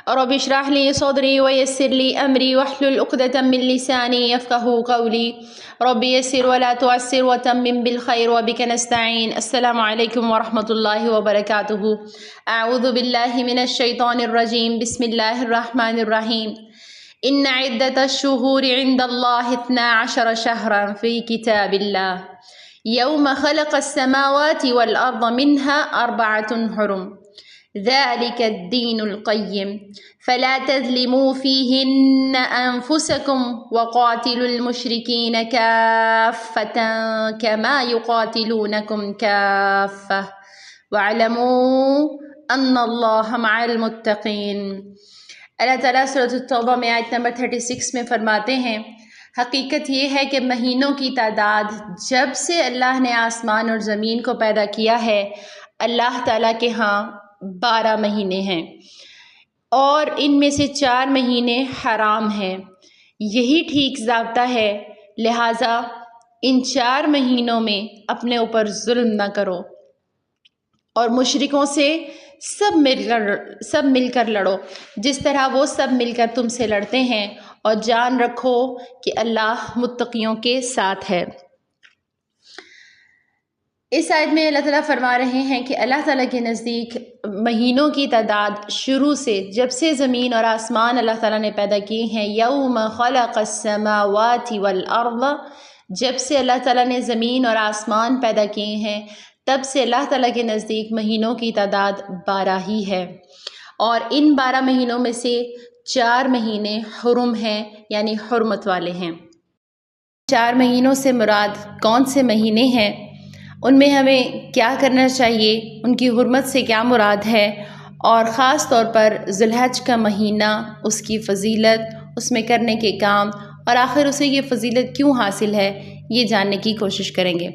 رب اشرح لي صدري ويسر لي أمري واحلل عقدة من لساني يفقهوا قولي رب يسر ولا تعسر وتمم بالخير وبك نستعين. السلام عليكم ورحمة الله وبركاته. أعوذ بالله من الشيطان الرجيم. بسم الله الرحمن الرحيم. إن عدة الشهور عند الله 12 شهرا في كتاب الله يوم خلق السماوات والأرض منها 4 حرم ذلك الدين القيم فلا تظلموا فيهن أنفسكم وقاتلوا المشركين كافة كما يقاتلونكم كافة واعلموا أن الله مع المتقين. اللہ تعالیٰ سورۃ التوبہ میں آیت نمبر 36 میں فرماتے ہیں، حقیقت یہ ہے کہ مہینوں کی تعداد جب سے اللہ نے آسمان اور زمین کو پیدا کیا ہے، اللہ تعالیٰ کے ہاں 12 مہینے ہیں، اور ان میں سے 4 مہینے حرام ہیں۔ یہی ٹھیک ضابطہ ہے، لہٰذا ان 4 مہینوں میں اپنے اوپر ظلم نہ کرو اور مشرکوں سے سب مل کر لڑو جس طرح وہ سب مل کر تم سے لڑتے ہیں، اور جان رکھو کہ اللہ متقیوں کے ساتھ ہے۔ اس آیت میں اللہ تعالیٰ فرما رہے ہیں کہ اللہ تعالیٰ کے نزدیک مہینوں کی تعداد شروع سے، جب سے زمین اور آسمان اللہ تعالیٰ نے پیدا کیے ہیں، یوم خلق السماوات والارض، جب سے اللہ تعالیٰ نے زمین اور آسمان پیدا کیے ہیں، تب سے اللہ تعالیٰ کے نزدیک مہینوں کی تعداد 12 ہی ہے، اور ان 12 مہینوں میں سے 4 مہینے حرم ہیں، یعنی حرمت والے ہیں۔ 4 مہینوں سے مراد کون سے مہینے ہیں، ان میں ہمیں کیا کرنا چاہیے، ان کی حرمت سے کیا مراد ہے، اور خاص طور پر ذی الحج کا مہینہ، اس کی فضیلت، اس میں کرنے کے کام، اور آخر اسے یہ فضیلت کیوں حاصل ہے، یہ جاننے کی کوشش کریں گے۔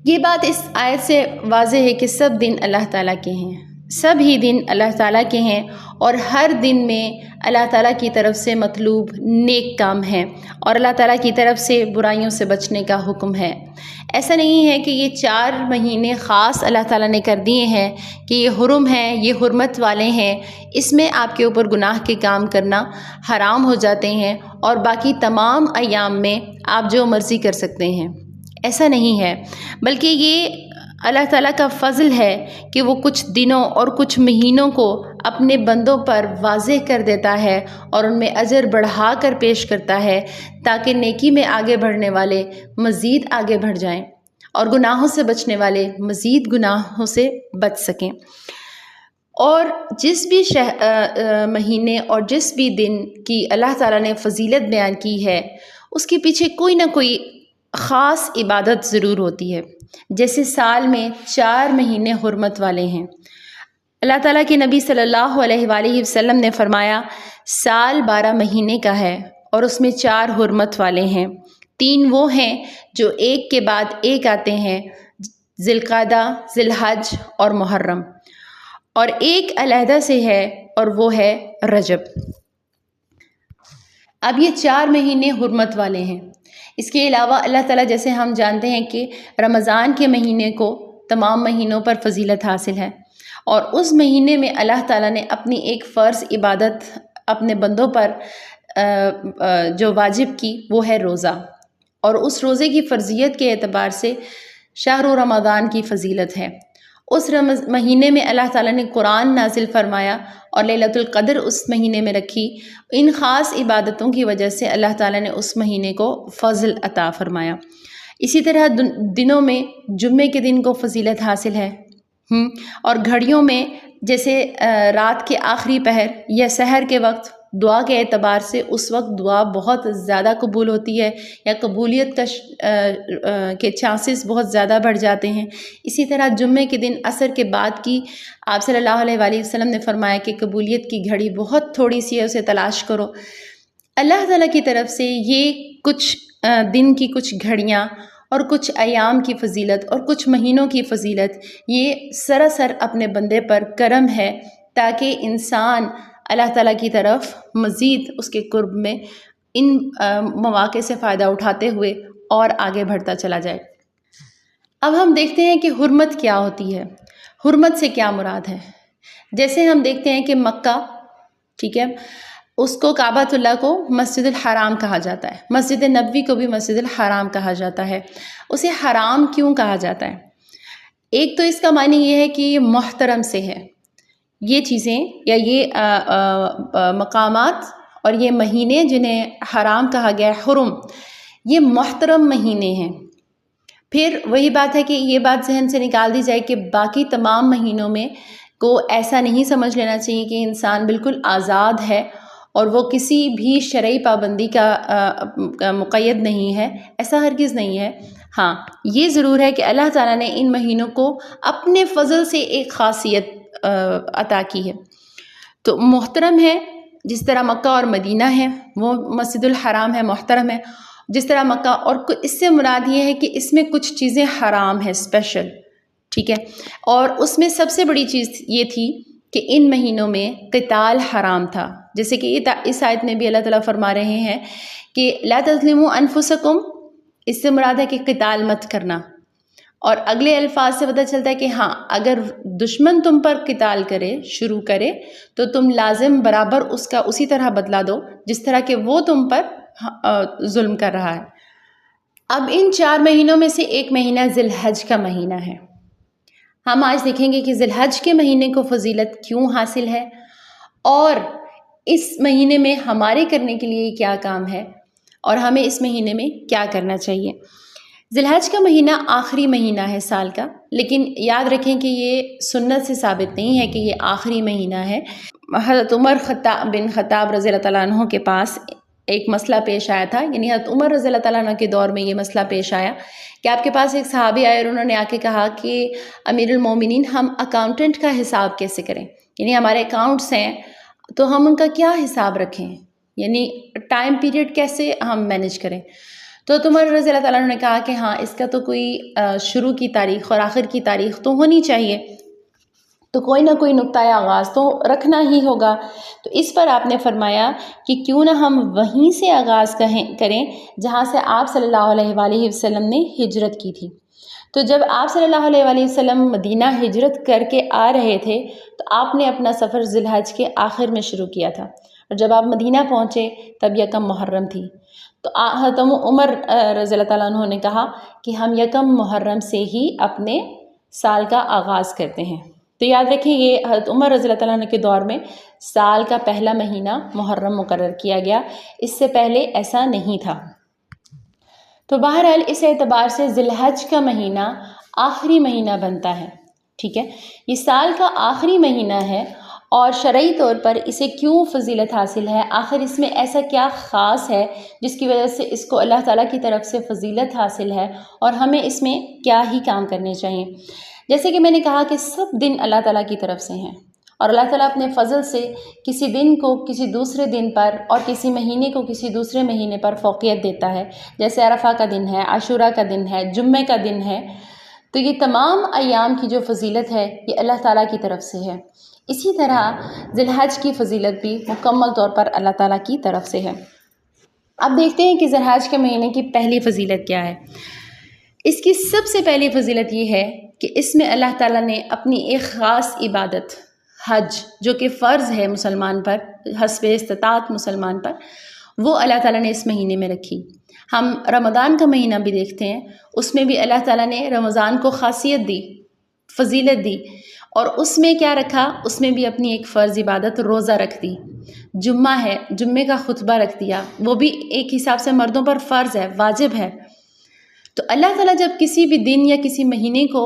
یہ بات اس آیت سے واضح ہے کہ سب دن اللہ تعالیٰ کے ہیں، سب ہی دن اللہ تعالیٰ کے ہیں، اور ہر دن میں اللہ تعالیٰ کی طرف سے مطلوب نیک کام ہیں، اور اللہ تعالیٰ کی طرف سے برائیوں سے بچنے کا حکم ہے۔ ایسا نہیں ہے کہ یہ 4 مہینے خاص اللہ تعالیٰ نے کر دیے ہیں کہ یہ حرم ہیں، یہ حرمت والے ہیں، اس میں آپ کے اوپر گناہ کے کام کرنا حرام ہو جاتے ہیں، اور باقی تمام ایام میں آپ جو مرضی کر سکتے ہیں۔ ایسا نہیں ہے، بلکہ یہ اللہ تعالیٰ کا فضل ہے کہ وہ کچھ دنوں اور کچھ مہینوں کو اپنے بندوں پر واضح کر دیتا ہے اور ان میں اجر بڑھا کر پیش کرتا ہے، تاکہ نیکی میں آگے بڑھنے والے مزید آگے بڑھ جائیں اور گناہوں سے بچنے والے مزید گناہوں سے بچ سکیں۔ اور جس بھی مہینے اور جس بھی دن کی اللہ تعالیٰ نے فضیلت بیان کی ہے، اس کے پیچھے کوئی نہ کوئی خاص عبادت ضرور ہوتی ہے۔ جیسے سال میں 4 مہینے حرمت والے ہیں، اللہ تعالیٰ کے نبی صلی اللہ علیہ وآلہ وسلم نے فرمایا سال 12 مہینے کا ہے، اور اس میں 4 حرمت والے ہیں۔ 3 وہ ہیں جو ایک کے بعد ایک آتے ہیں، ذی القعدہ، ذی الحج اور محرم، اور ایک علیحدہ سے ہے اور وہ ہے رجب۔ اب یہ 4 مہینے حرمت والے ہیں۔ اس کے علاوہ اللہ تعالیٰ، جیسے ہم جانتے ہیں کہ رمضان کے مہینے کو تمام مہینوں پر فضیلت حاصل ہے، اور اس مہینے میں اللہ تعالیٰ نے اپنی ایک فرض عبادت اپنے بندوں پر جو واجب کی، وہ ہے روزہ، اور اس روزے کی فرضیت کے اعتبار سے شہر رمضان کی فضیلت ہے۔ اس مہینے میں اللہ تعالیٰ نے قرآن نازل فرمایا اور لیلۃ القدر اس مہینے میں رکھی۔ ان خاص عبادتوں کی وجہ سے اللہ تعالیٰ نے اس مہینے کو فضل عطا فرمایا۔ اسی طرح دنوں میں جمعے کے دن کو فضیلت حاصل ہے، اور گھڑیوں میں جیسے رات کے آخری پہر یا سحر کے وقت دعا کے اعتبار سے اس وقت دعا بہت زیادہ قبول ہوتی ہے، یا قبولیت کے چانسز بہت زیادہ بڑھ جاتے ہیں۔ اسی طرح جمعے کے دن عصر کے بعد کی، آپ صلی اللہ علیہ وآلہ وسلم نے فرمایا کہ قبولیت کی گھڑی بہت تھوڑی سی ہے، اسے تلاش کرو۔ اللہ تعالیٰ کی طرف سے یہ کچھ دن کی کچھ گھڑیاں اور کچھ ایام کی فضیلت اور کچھ مہینوں کی فضیلت، یہ سراسر اپنے بندے پر کرم ہے، تاکہ انسان اللہ تعالیٰ کی طرف مزید اس کے قرب میں ان مواقع سے فائدہ اٹھاتے ہوئے اور آگے بڑھتا چلا جائے۔ اب ہم دیکھتے ہیں کہ حرمت کیا ہوتی ہے، حرمت سے کیا مراد ہے۔ جیسے ہم دیکھتے ہیں کہ مکہ، ٹھیک ہے، اس کو کعبۃ اللہ کو مسجد الحرام کہا جاتا ہے، مسجد نبوی کو بھی مسجد الحرام کہا جاتا ہے۔ اسے حرام کیوں کہا جاتا ہے؟ ایک تو اس کا معنی یہ ہے کہ یہ محترم سے ہے، یہ چیزیں یا یہ مقامات اور یہ مہینے جنہیں حرام کہا گیا ہے، حرم، یہ محترم مہینے ہیں۔ پھر وہی بات ہے کہ یہ بات ذہن سے نکال دی جائے کہ باقی تمام مہینوں میں کو ایسا نہیں سمجھ لینا چاہیے کہ انسان بالکل آزاد ہے اور وہ کسی بھی شرعی پابندی کا مقید نہیں ہے، ایسا ہرگز نہیں ہے۔ ہاں، یہ ضرور ہے کہ اللہ تعالیٰ نے ان مہینوں کو اپنے فضل سے ایک خاصیت عطا کی ہے، تو محترم ہے، جس طرح مکہ اور مدینہ ہے وہ مسجد الحرام ہے، محترم ہے، جس طرح مکہ، اور اس سے مراد یہ ہے کہ اس میں کچھ چیزیں حرام ہیں اسپیشل، ٹھیک ہے، اور اس میں سب سے بڑی چیز یہ تھی کہ ان مہینوں میں قتال حرام تھا، جیسے کہ اس آیت میں بھی اللہ تعالیٰ فرما رہے ہیں کہ لا تظلموا انفسکم، اس سے مراد ہے کہ قتال مت کرنا، اور اگلے الفاظ سے پتہ چلتا ہے کہ ہاں، اگر دشمن تم پر قتال شروع کرے تو تم لازم برابر اس کا اسی طرح بدلہ دو جس طرح کہ وہ تم پر ظلم کر رہا ہے۔ اب ان 4 مہینوں میں سے ایک مہینہ ذی الحج کا مہینہ ہے۔ ہم آج دیکھیں گے کہ ذی الحج کے مہینے کو فضیلت کیوں حاصل ہے اور اس مہینے میں ہمارے کرنے کے لیے کیا کام ہے اور ہمیں اس مہینے میں کیا کرنا چاہیے۔ ذی الحج کا مہینہ آخری مہینہ ہے سال کا، لیکن یاد رکھیں کہ یہ سنت سے ثابت نہیں ہے کہ یہ آخری مہینہ ہے۔ حضرت عمر بن خطاب رضی اللہ تعالیٰ عنہ کے پاس ایک مسئلہ پیش آیا تھا، یعنی حضرت عمر رضی اللہ تعالیٰ عنہ کے دور میں یہ مسئلہ پیش آیا کہ آپ کے پاس ایک صحابی آئے اور انہوں نے آ کے کہا کہ امیر المومنین، ہم اکاؤنٹنٹ کا حساب کیسے کریں، یعنی ہمارے اکاؤنٹس ہیں تو ہم ان کا کیا حساب رکھیں، یعنی ٹائم پیریڈ کیسے ہم مینیج کریں۔ تو عمر رضی اللہ تعالیٰ عنہ نے کہا کہ ہاں، اس کا تو کوئی شروع کی تاریخ اور آخر کی تاریخ تو ہونی چاہیے، تو کوئی نہ کوئی نقطۂ آغاز تو رکھنا ہی ہوگا۔ تو اس پر آپ نے فرمایا کہ کیوں نہ ہم وہیں سے آغاز کریں جہاں سے آپ صلی اللہ علیہ وآلہ وسلم نے ہجرت کی تھی۔ تو جب آپ صلی اللہ علیہ وآلہ وسلم مدینہ ہجرت کر کے آ رہے تھے تو آپ نے اپنا سفر ذی الحج کے آخر میں شروع کیا تھا، اور جب آپ مدینہ پہنچے تب یکم محرم تھی۔ تو حضرت عمر رضی اللہ تعالیٰ عنہ نے کہا کہ ہم یکم محرم سے ہی اپنے سال کا آغاز کرتے ہیں۔ تو یاد رکھیں، یہ حضرت عمر رضی اللہ تعالیٰ عنہ کے دور میں سال کا پہلا مہینہ محرم مقرر کیا گیا، اس سے پہلے ایسا نہیں تھا۔ تو بہرحال اس اعتبار سے ذی الحج کا مہینہ آخری مہینہ بنتا ہے، ٹھیک ہے، یہ سال کا آخری مہینہ ہے، اور شرعی طور پر اسے کیوں فضیلت حاصل ہے، آخر اس میں ایسا کیا خاص ہے جس کی وجہ سے اس کو اللہ تعالیٰ کی طرف سے فضیلت حاصل ہے، اور ہمیں اس میں کیا ہی کام کرنے چاہیے۔ جیسے کہ میں نے کہا کہ سب دن اللہ تعالیٰ کی طرف سے ہیں، اور اللہ تعالیٰ اپنے فضل سے کسی دن کو کسی دوسرے دن پر اور کسی مہینے کو کسی دوسرے مہینے پر فوقیت دیتا ہے، جیسے عرفہ کا دن ہے، عاشوراء کا دن ہے، جمعے کا دن ہے۔ تو یہ تمام ایام کی جو فضیلت ہے یہ اللہ تعالیٰ کی طرف سے ہے۔ اسی طرح ذی الحج کی فضیلت بھی مکمل طور پر اللہ تعالیٰ کی طرف سے ہے۔ اب دیکھتے ہیں کہ ذی الحج کے مہینے کی پہلی فضیلت کیا ہے۔ اس کی سب سے پہلی فضیلت یہ ہے کہ اس میں اللہ تعالیٰ نے اپنی ایک خاص عبادت حج، جو کہ فرض ہے مسلمان پر حسب استطاعت مسلمان پر، وہ اللہ تعالیٰ نے اس مہینے میں رکھی۔ ہم رمضان کا مہینہ بھی دیکھتے ہیں، اس میں بھی اللہ تعالیٰ نے رمضان کو خاصیت دی، فضیلت دی، اور اس میں کیا رکھا، اس میں بھی اپنی ایک فرض عبادت روزہ رکھ دی۔ جمعہ ہے، جمعے کا خطبہ رکھ دیا، وہ بھی ایک حساب سے مردوں پر فرض ہے، واجب ہے۔ تو اللہ تعالیٰ جب کسی بھی دن یا کسی مہینے کو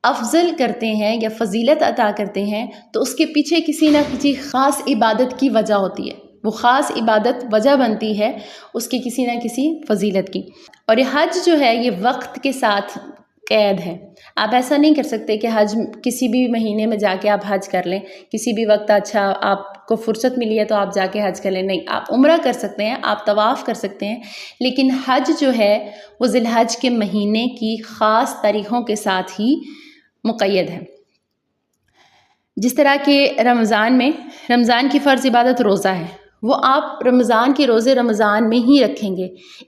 افضل کرتے ہیں یا فضیلت عطا کرتے ہیں تو اس کے پیچھے کسی نہ کسی خاص عبادت کی وجہ ہوتی ہے، وہ خاص عبادت وجہ بنتی ہے اس کی کسی نہ کسی فضیلت کی۔ اور یہ حج جو ہے یہ وقت کے ساتھ قید ہے، آپ ایسا نہیں کر سکتے کہ حج کسی بھی مہینے میں جا کے آپ حج کر لیں، کسی بھی وقت اچھا آپ کو فرصت ملی ہے تو آپ جا کے حج کر لیں، نہیں، آپ عمرہ کر سکتے ہیں، آپ طواف کر سکتے ہیں، لیکن حج جو ہے وہ ذی الحج کے مہینے کی خاص تاریخوں کے ساتھ ہی مقید ہے۔ جس طرح کہ رمضان کی فرض عبادت روزہ ہے، وہ آپ رمضان کے روزے رمضان میں ہی رکھیں گے،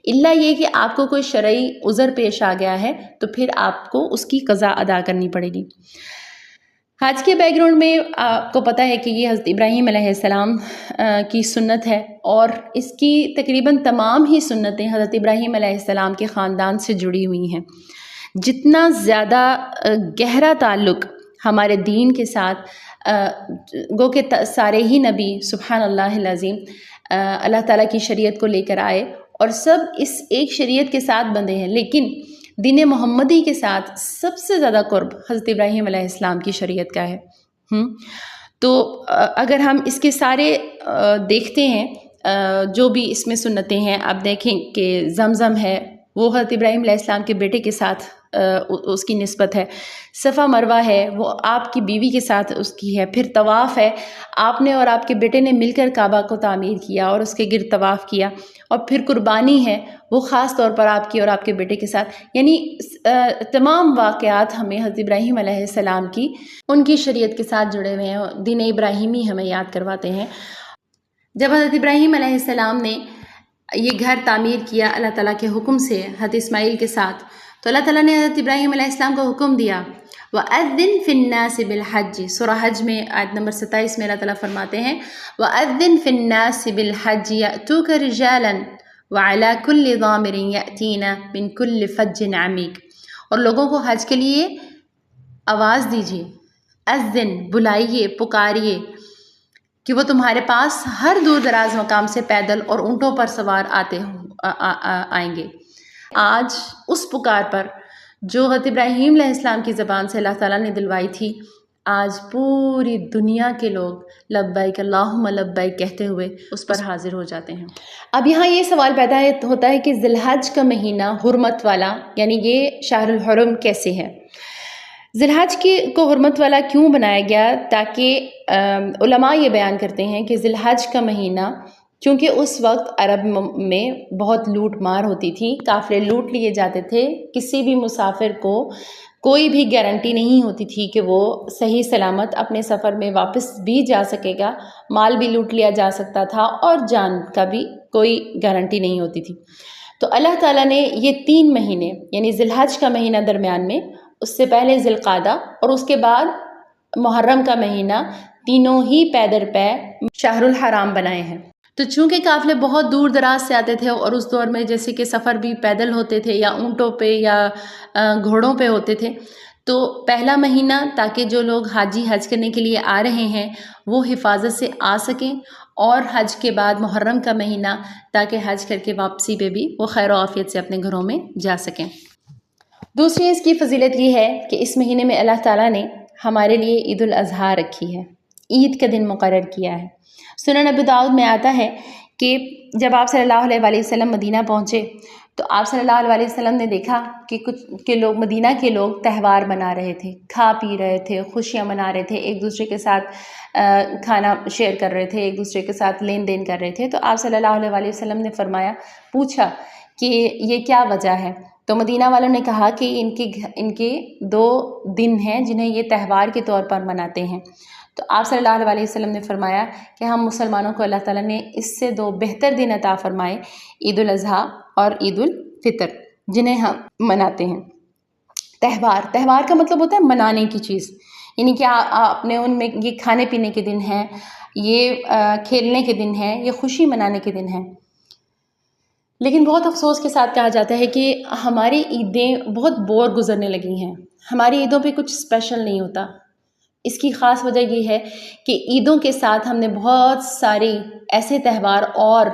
الا یہ کہ آپ کو کوئی شرعی عذر پیش آ گیا ہے تو پھر آپ کو اس کی قضا ادا کرنی پڑے گی۔ حج کے بیک گراؤنڈ میں آپ کو پتہ ہے کہ یہ حضرت ابراہیم علیہ السلام کی سنت ہے، اور اس کی تقریباً تمام ہی سنتیں حضرت ابراہیم علیہ السلام کے خاندان سے جڑی ہوئی ہیں۔ جتنا زیادہ گہرا تعلق ہمارے دین کے ساتھ گو کہ سارے ہی نبی سبحان اللہ العظیم اللہ تعالیٰ کی شریعت کو لے کر آئے اور سب اس ایک شریعت کے ساتھ بندھے ہیں، لیکن دین محمدی کے ساتھ سب سے زیادہ قرب حضرت ابراہیم علیہ السلام کی شریعت کا ہے۔ تو اگر ہم اس کے سارے دیکھتے ہیں جو بھی اس میں سنتیں ہیں، آپ دیکھیں کہ زمزم ہے وہ حضرت ابراہیم علیہ السلام کے بیٹے کے ساتھ اس کی نسبت ہے، صفا مروہ ہے وہ آپ کی بیوی کے ساتھ اس کی ہے، پھر طواف ہے، آپ نے اور آپ کے بیٹے نے مل کر کعبہ کو تعمیر کیا اور اس کے گرد طواف کیا، اور پھر قربانی ہے وہ خاص طور پر آپ کی اور آپ کے بیٹے کے ساتھ، یعنی تمام واقعات ہمیں حضرت ابراہیم علیہ السلام کی ان کی شریعت کے ساتھ جڑے ہوئے ہیں، دین ابراہیمی ہمیں یاد کرواتے ہیں۔ جب حضرت ابراہیم علیہ السلام نے یہ گھر تعمیر کیا اللہ تعالیٰ کے حکم سے حضرت اسماعیل کے ساتھ، تو اللہ تعالیٰ نے حضرت ابراہیم علیہ السلام کو حکم دیا وَأَذِّن فِي النَّاسِ بِالْحَجِّ، سورہ حج میں آیت نمبر 27 میں اللہ تعالیٰ فرماتے ہیں وَأَذِّن فِي النَّاسِ بِالْحَجِّ يَأْتُوكَ رِجَالًا وَعَلَى كُلِّ ضَامِرٍ يَأْتِينَ مِنْ كُلِّ فَجٍّ عَمِيقٍ، اور لوگوں کو حج کے لیے آواز دیجیے، اذن بلائیے، پکاریے کہ وہ تمہارے پاس ہر دور دراز مقام سے پیدل اور اونٹوں پر سوار آئیں گے۔ آج اس پکار پر جو حضرت ابراہیم علیہ السلام کی زبان سے اللہ تعالیٰ نے دلوائی تھی، آج پوری دنیا کے لوگ لبیک اللہم لبیک کہتے ہوئے اس پر حاضر ہو جاتے ہیں۔ اب یہاں یہ سوال پیدا ہوتا ہے کہ ذی الحج کا مہینہ حرمت والا، یعنی یہ شہر الحرم کیسے ہے؟ ذی الحج کو حرمت والا کیوں بنایا گیا؟ تاکہ علماء یہ بیان کرتے ہیں کہ ذی الحج کا مہینہ، چونکہ اس وقت عرب میں بہت لوٹ مار ہوتی تھی، قافلے لوٹ لیے جاتے تھے، کسی بھی مسافر کو کوئی بھی گارنٹی نہیں ہوتی تھی کہ وہ صحیح سلامت اپنے سفر میں واپس بھی جا سکے گا، مال بھی لوٹ لیا جا سکتا تھا اور جان کا بھی کوئی گارنٹی نہیں ہوتی تھی۔ تو اللہ تعالیٰ نے یہ 3 مہینے یعنی ذی الحج کا مہینہ درمیان میں، اس سے پہلے ذی القعدہ اور اس کے بعد محرم کا مہینہ، تینوں ہی پیدر پہ شہر الحرام بنائے ہیں۔ تو چونکہ قافلے بہت دور دراز سے آتے تھے اور اس دور میں جیسے کہ سفر بھی پیدل ہوتے تھے یا اونٹوں پہ یا گھوڑوں پہ ہوتے تھے، تو پہلا مہینہ تاکہ جو لوگ حاجی حج کرنے کے لیے آ رہے ہیں وہ حفاظت سے آ سکیں، اور حج کے بعد محرم کا مہینہ تاکہ حج کر کے واپسی پہ بھی وہ خیر و عافیت سے اپنے گھروں میں جا سکیں۔ دوسری اس کی فضیلت یہ ہے کہ اس مہینے میں اللہ تعالیٰ نے ہمارے لیے عید الاضحیٰ رکھی ہے، عید کا دن مقرر کیا ہے۔ سنن ابی داؤد میں آتا ہے کہ جب آپ صلی اللہ علیہ وسلم مدینہ پہنچے تو آپ صلی اللہ علیہ وسلم نے دیکھا کہ لوگ مدینہ کے لوگ تہوار منا رہے تھے، کھا پی رہے تھے، خوشیاں منا رہے تھے، ایک دوسرے کے ساتھ کھانا شیئر کر رہے تھے، ایک دوسرے کے ساتھ لین دین کر رہے تھے۔ تو آپ صلی اللہ علیہ وسلم نے پوچھا کہ یہ کیا وجہ ہے؟ تو مدینہ والوں نے کہا کہ ان کے 2 دن ہیں جنہیں یہ تہوار کے طور پر مناتے ہیں۔ تو آپ صلی اللہ علیہ وسلم نے فرمایا کہ ہم مسلمانوں کو اللہ تعالیٰ نے اس سے 2 بہتر دن عطا فرمائے، عید الاضحیٰ اور عید الفطر، جنہیں ہم مناتے ہیں۔ تہوار کا مطلب ہوتا ہے منانے کی چیز، یعنی کہ آپ نے ان میں یہ کھانے پینے کے دن ہیں، یہ کھیلنے کے دن ہیں، یہ خوشی منانے کے دن ہیں۔ لیکن بہت افسوس کے ساتھ کہا جاتا ہے کہ ہماری عیدیں بہت بور گزرنے لگی ہیں، ہماری عیدوں پہ کچھ اسپیشل نہیں ہوتا۔ اس کی خاص وجہ یہ ہے کہ عیدوں کے ساتھ ہم نے بہت سارے ایسے تہوار اور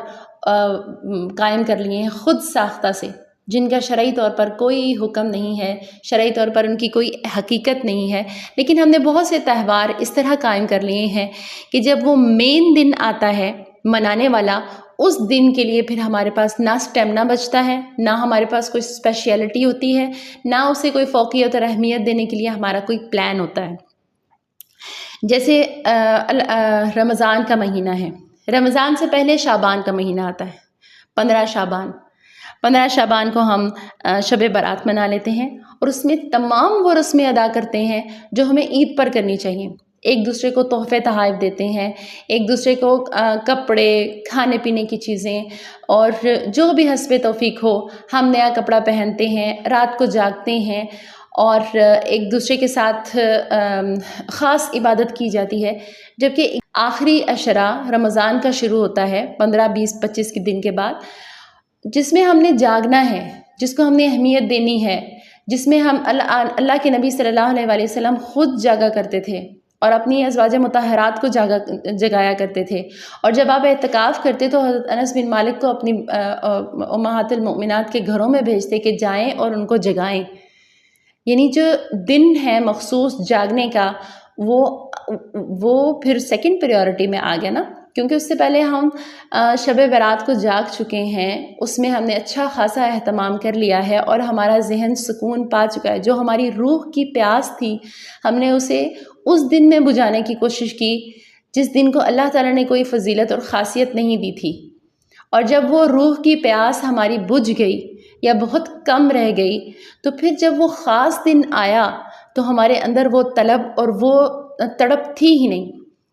قائم کر لیے ہیں خود ساختہ سے، جن کا شرعی طور پر کوئی حکم نہیں ہے، شرعی طور پر ان کی کوئی حقیقت نہیں ہے، لیکن ہم نے بہت سے تہوار اس طرح قائم کر لیے ہیں کہ جب وہ مین دن آتا ہے منانے والا، اس دن کے لیے پھر ہمارے پاس نہ اسٹیمنا بچتا ہے، نہ ہمارے پاس کوئی اسپیشیلٹی ہوتی ہے، نہ اسے کوئی فوقیت اور اہمیت دینے کے لیے ہمارا کوئی پلان ہوتا ہے۔ جیسے رمضان کا مہینہ ہے، رمضان سے پہلے شعبان کا مہینہ آتا ہے، 15 شعبان کو ہم شب برات منا لیتے ہیں، اور اس میں تمام وہ رسمیں ادا کرتے ہیں جو ہمیں عید پر کرنی چاہیے۔ ایک دوسرے کو تحفے تحائف دیتے ہیں، ایک دوسرے کو کپڑے، کھانے پینے کی چیزیں، اور جو بھی حسب توفیق ہو ہم نیا کپڑا پہنتے ہیں، رات کو جاگتے ہیں اور ایک دوسرے کے ساتھ خاص عبادت کی جاتی ہے، جبکہ آخری عشرہ رمضان کا شروع ہوتا ہے 15 20 25 کے دن کے بعد، جس میں ہم نے جاگنا ہے، جس کو ہم نے اہمیت دینی ہے، جس میں ہم اللہ کے نبی صلی اللہ علیہ وسلم خود جاگا کرتے تھے اور اپنی ازواج مطہرات کو جگایا کرتے تھے، اور جب آپ اعتکاف کرتے تو حضرت انس بن مالک کو اپنی امہات المؤمنات کے گھروں میں بھیجتے کہ جائیں اور ان کو جگائیں. یعنی جو دن ہے مخصوص جاگنے کا، وہ پھر سیکنڈ پریورٹی میں آ گیا نا، کیونکہ اس سے پہلے ہم شب برات کو جاگ چکے ہیں، اس میں ہم نے اچھا خاصا اہتمام کر لیا ہے اور ہمارا ذہن سکون پا چکا ہے. جو ہماری روح کی پیاس تھی ہم نے اسے اس دن میں بجھانے کی کوشش کی جس دن کو اللہ تعالیٰ نے کوئی فضیلت اور خاصیت نہیں دی تھی. اور جب وہ روح کی پیاس ہماری بجھ گئی یا بہت کم رہ گئی، تو پھر جب وہ خاص دن آیا تو ہمارے اندر وہ طلب اور وہ تڑپ تھی ہی نہیں،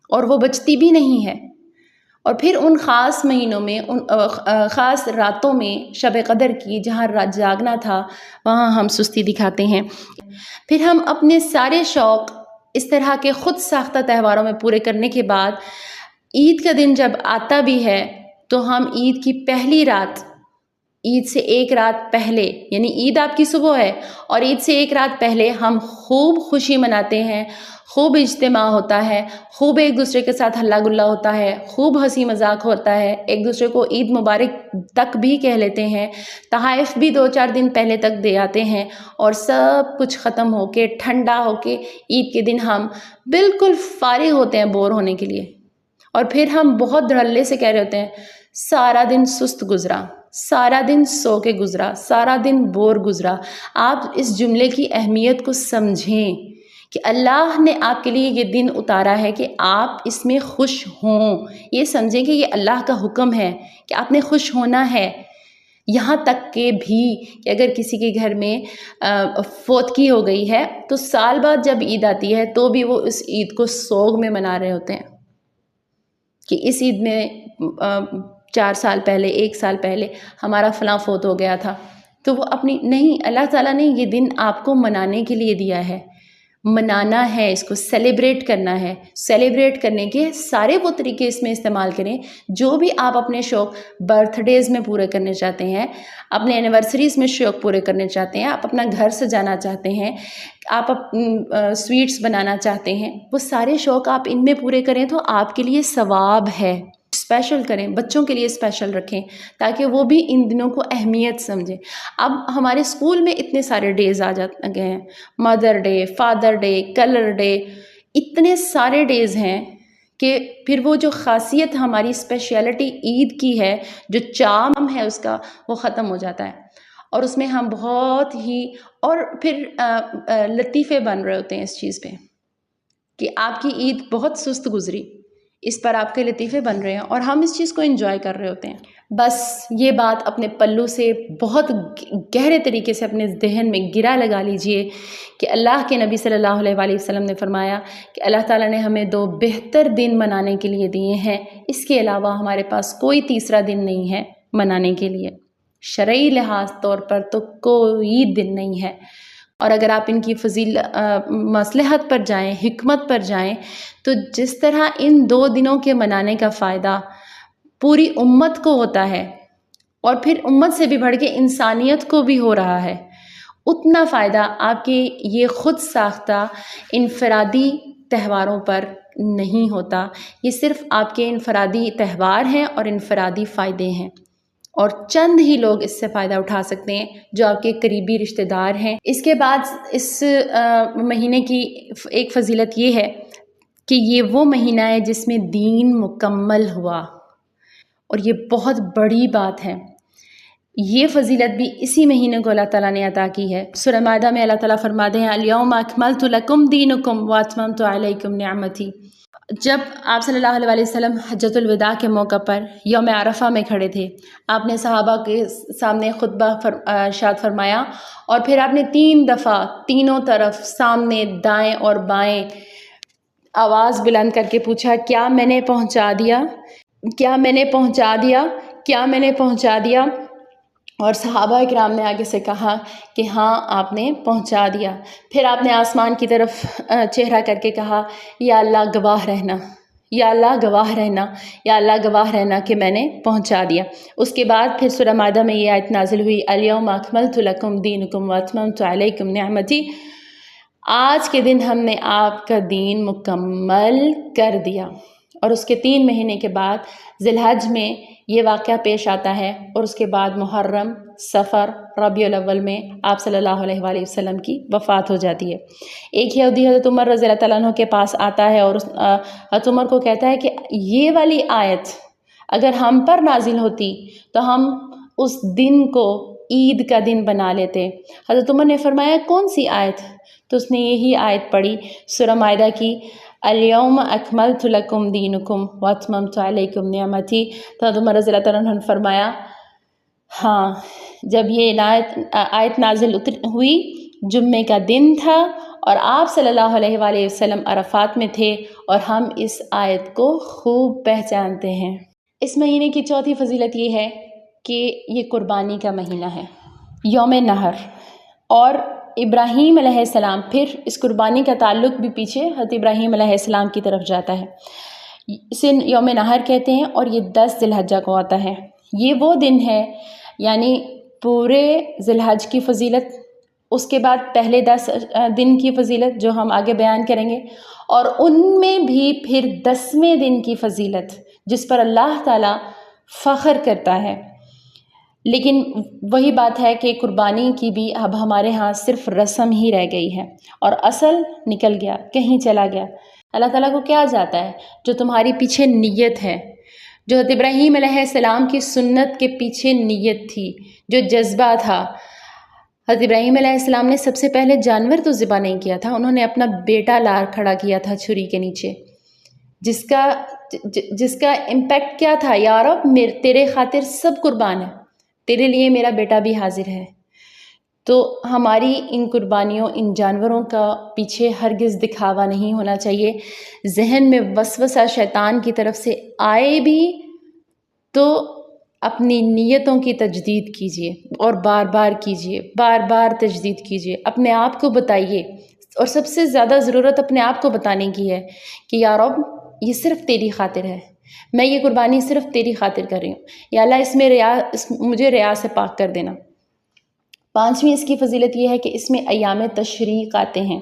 اور وہ بچتی بھی نہیں ہے. اور پھر ان خاص مہینوں میں، ان خاص راتوں میں شب قدر کی جہاں رات جاگنا تھا وہاں ہم سستی دکھاتے ہیں. پھر ہم اپنے سارے شوق اس طرح کے خود ساختہ تہواروں میں پورے کرنے کے بعد عید کا دن جب آتا بھی ہے تو ہم عید کی پہلی رات، عید سے ایک رات پہلے، یعنی عید آپ کی صبح ہے اور عید سے ایک رات پہلے ہم خوب خوشی مناتے ہیں، خوب اجتماع ہوتا ہے، خوب ایک دوسرے کے ساتھ ہلا گلا ہوتا ہے، خوب ہنسی مذاق ہوتا ہے، ایک دوسرے کو عید مبارک تک بھی کہہ لیتے ہیں، تحائف بھی 2-4 دن پہلے تک دے آتے ہیں، اور سب کچھ ختم ہو کے ٹھنڈا ہو کے عید کے دن ہم بالکل فارغ ہوتے ہیں بور ہونے کے لیے. اور پھر ہم بہت دھڑلے سے کہہ رہے ہوتے ہیں سارا دن سست گزرا، سارا دن سو کے گزرا، سارا دن بور گزرا. آپ اس جملے کی اہمیت کو سمجھیں کہ اللہ نے آپ کے لیے یہ دن اتارا ہے کہ آپ اس میں خوش ہوں. یہ سمجھیں کہ یہ اللہ کا حکم ہے کہ آپ نے خوش ہونا ہے. یہاں تک کہ بھی کہ اگر کسی کے گھر میں فوتگی ہو گئی ہے تو سال بعد جب عید آتی ہے تو بھی وہ اس عید کو سوگ میں منا رہے ہوتے ہیں کہ اس عید میں 4 سال پہلے، 1 سال پہلے ہمارا فلاں فوت ہو گیا تھا. تو وہ اپنی نہیں، اللہ تعالیٰ نے یہ دن آپ کو منانے کے لیے دیا ہے، منانا ہے، اس کو سیلیبریٹ کرنا ہے. سیلیبریٹ کرنے کے سارے وہ طریقے اس میں استعمال کریں جو بھی آپ اپنے شوق برتھ ڈیز میں پورے کرنے چاہتے ہیں، اپنے اینیورسریز میں شوق پورے کرنے چاہتے ہیں، آپ اپنا گھر سجانا چاہتے ہیں، آپ سویٹس بنانا چاہتے ہیں، وہ سارے شوق آپ ان میں پورے کریں تو آپ کے لیے ثواب ہے. اسپیشل کریں، بچوں کے لیے اسپیشل رکھیں تاکہ وہ بھی ان دنوں کو اہمیت سمجھیں. اب ہمارے اسکول میں اتنے سارے ڈیز آ جاتے گئے ہیں، mother day, father day, colour day, اتنے سارے ڈیز ہیں کہ پھر وہ جو خاصیت ہماری اسپیشلٹی عید کی ہے، جو چام ہے اس کا، وہ ختم ہو جاتا ہے. اور اس میں ہم بہت ہی، اور پھر لطیفے بن رہے ہوتے ہیں اس چیز پہ کہ آپ کی عید بہت سست گزری، اس پر آپ کے لطیفے بن رہے ہیں اور ہم اس چیز کو انجوائے کر رہے ہوتے ہیں. بس یہ بات اپنے پلو سے بہت گہرے طریقے سے اپنے ذہن میں گرا لگا لیجئے کہ اللہ کے نبی صلی اللہ علیہ وآلہ وسلم نے فرمایا کہ اللہ تعالیٰ نے ہمیں 2 بہتر دن منانے کے لیے دیے ہیں، اس کے علاوہ ہمارے پاس کوئی تیسرا دن نہیں ہے منانے کے لیے. شرعی لحاظ طور پر تو کوئی دن نہیں ہے. اور اگر آپ ان کی مصلحت پر جائیں، حکمت پر جائیں، تو جس طرح ان 2 دنوں کے منانے کا فائدہ پوری امت کو ہوتا ہے اور پھر امت سے بھی بڑھ کے انسانیت کو بھی ہو رہا ہے، اتنا فائدہ آپ کے یہ خود ساختہ انفرادی تہواروں پر نہیں ہوتا. یہ صرف آپ کے انفرادی تہوار ہیں اور انفرادی فائدے ہیں، اور چند ہی لوگ اس سے فائدہ اٹھا سکتے ہیں جو آپ کے قریبی رشتہ دار ہیں. اس کے بعد اس مہینے کی ایک فضیلت یہ ہے کہ یہ وہ مہینہ ہے جس میں دین مکمل ہوا، اور یہ بہت بڑی بات ہے. یہ فضیلت بھی اسی مہینے کو اللہ تعالیٰ نے عطا کی ہے. سورہ مائدہ میں اللہ تعالیٰ فرماتے ہیں الیوم اکملت لکم دینکم واتممت علیکم نعمتی. جب آپ صلی اللہ علیہ وسلم حجۃ الوداع کے موقع پر یوم عرفہ میں کھڑے تھے، آپ نے صحابہ کے سامنے خطبہ ارشاد فرمایا، اور پھر آپ نے 3 دفعہ تینوں طرف سامنے، دائیں اور بائیں آواز بلند کر کے پوچھا کیا میں نے پہنچا دیا؟ کیا میں نے پہنچا دیا؟ کیا میں نے پہنچا دیا؟ اور صحابہ کرام نے آگے سے کہا کہ ہاں آپ نے پہنچا دیا۔ پھر آپ نے آسمان کی طرف چہرہ کر کے کہا یا اللہ گواہ رہنا، یا اللہ گواہ رہنا، یا اللہ گواہ رہنا کہ میں نے پہنچا دیا۔ اس کے بعد پھر سورہ مائدہ میں یہ آیت نازل ہوئی الیوم اکملت لکم دینکم واتممت علیکم نعمتی، آج کے دن ہم نے آپ کا دین مکمل کر دیا۔ اور اس کے 3 مہینے کے بعد ذی الحج میں یہ واقعہ پیش آتا ہے، اور اس کے بعد محرم، صفر، ربیع الاول میں آپ صلی اللہ علیہ وآلہ وسلم کی وفات ہو جاتی ہے۔ ایک یہودی حضرت عمر رضی اللہ تعالیٰ عنہ کے پاس آتا ہے اور حضرت عمر کو کہتا ہے کہ یہ والی آیت اگر ہم پر نازل ہوتی تو ہم اس دن کو عید کا دن بنا لیتے۔ حضرت عمر نے فرمایا کون سی آیت؟ تو اس نے یہی آیت پڑھی سورہ مائدہ کی الیوم اکملت لکم دینکم واتممت علیکم نعمتی۔ تو حضرت عمر رضی اللہ تعالیٰ عنہ نے فرمایا ہاں، جب یہ آیت نازل ہوئی جمعے کا دن تھا اور آپ صلی اللہ علیہ وآلہ وسلم عرفات میں تھے، اور ہم اس آیت کو خوب پہچانتے ہیں۔ اس مہینے کی چوتھی فضیلت یہ ہے کہ یہ قربانی کا مہینہ ہے، یوم نحر، اور ابراہیم علیہ السلام، پھر اس قربانی کا تعلق بھی پیچھے حضرت ابراہیم علیہ السلام کی طرف جاتا ہے۔ اسے یوم نحر کہتے ہیں اور یہ 10 ذی الحجہ کو آتا ہے۔ یہ وہ دن ہے، یعنی پورے ذی الحج کی فضیلت، اس کے بعد پہلے 10 دن کی فضیلت جو ہم آگے بیان کریں گے، اور ان میں بھی پھر 10ویں دن کی فضیلت جس پر اللہ تعالیٰ فخر کرتا ہے۔ لیکن وہی بات ہے کہ قربانی کی بھی اب ہمارے ہاں صرف رسم ہی رہ گئی ہے، اور اصل نکل گیا، کہیں چلا گیا۔ اللہ تعالیٰ کو کیا جاتا ہے؟ جو تمہاری پیچھے نیت ہے، جو حضرت ابراہیم علیہ السلام کی سنت کے پیچھے نیت تھی، جو جذبہ تھا۔ حضرت ابراہیم علیہ السلام نے سب سے پہلے جانور تو ذبح نہیں کیا تھا، انہوں نے اپنا بیٹا لا کھڑا کیا تھا چھری کے نیچے، جس کا امپیکٹ کیا تھا، یا رب تیرے خاطر سب قربان ہے، تیرے لیے میرا بیٹا بھی حاضر ہے۔ تو ہماری ان قربانیوں، ان جانوروں کا پیچھے ہرگز دکھاوا نہیں ہونا چاہیے۔ ذہن میں وسوسہ شیطان کی طرف سے آئے بھی تو اپنی نیتوں کی تجدید کیجیے، اور بار بار کیجیے، بار بار تجدید کیجیے، اپنے آپ کو بتائیے، اور سب سے زیادہ ضرورت اپنے آپ کو بتانے کی ہے کہ یا رب یہ صرف تیری خاطر ہے، میں یہ قربانی صرف تیری خاطر کر رہی ہوں، یا اللہ اس میں مجھے ریا سے پاک کر دینا۔ 5ویں اس کی فضیلت یہ ہے کہ اس میں ایام تشریق آتے ہیں۔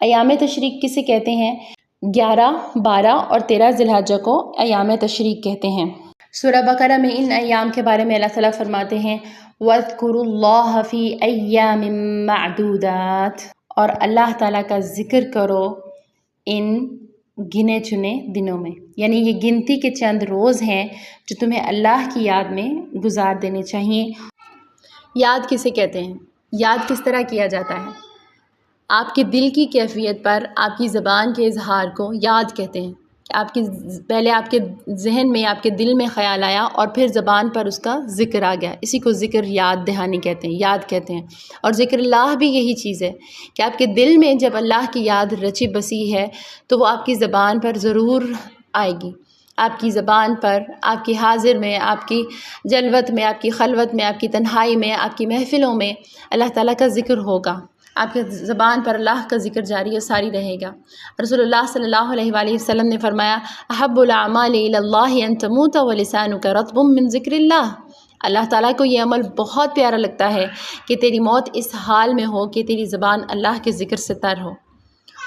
ایام تشریق کسے کہتے ہیں؟ 11، 12 اور 13 ذی الحجہ کو ایام تشریق کہتے ہیں۔ سورہ بقرہ میں ان ایام کے بارے میں اللہ تعالیٰ فرماتے ہیں وَاذْكُرُوا اللَّهَ فِي أَيَّامٍ مَّعْدُودَاتٍ، اور اللہ تعالیٰ کا ذکر کرو ان گنے چنے دنوں میں، یعنی یہ گنتی کے چند روز ہیں جو تمہیں اللہ کی یاد میں گزار دینے چاہیے۔ یاد کسے کہتے ہیں؟ یاد کس طرح کیا جاتا ہے؟ آپ کے دل کی کیفیت پر آپ کی زبان کے اظہار کو یاد کہتے ہیں۔ پہلے آپ کے ذہن میں، آپ کے دل میں خیال آیا، اور پھر زبان پر اس کا ذکر آ گیا، اسی کو ذکر یاد دہانی کہتے ہیں، یاد کہتے ہیں۔ اور ذکر اللہ بھی یہی چیز ہے کہ آپ کے دل میں جب اللہ کی یاد رچی بسی ہے تو وہ آپ کی زبان پر ضرور آئے گی۔ آپ کی زبان پر، آپ کی حاضر میں، آپ کی جلوت میں، آپ کی خلوت میں، آپ کی تنہائی میں، آپ کی محفلوں میں اللہ تعالیٰ کا ذکر ہوگا، آپ کی زبان پر اللہ کا ذکر جاری و ساری رہے گا۔ رسول اللہ صلی اللہ علیہ وآلہ وسلم نے فرمایا احب الاعمال الی اللہ ان تموت ولسانک رطب من ذکر اللہ، اللہ تعالیٰ کو یہ عمل بہت پیارا لگتا ہے کہ تیری موت اس حال میں ہو کہ تیری زبان اللہ کے ذکر سے تر ہو۔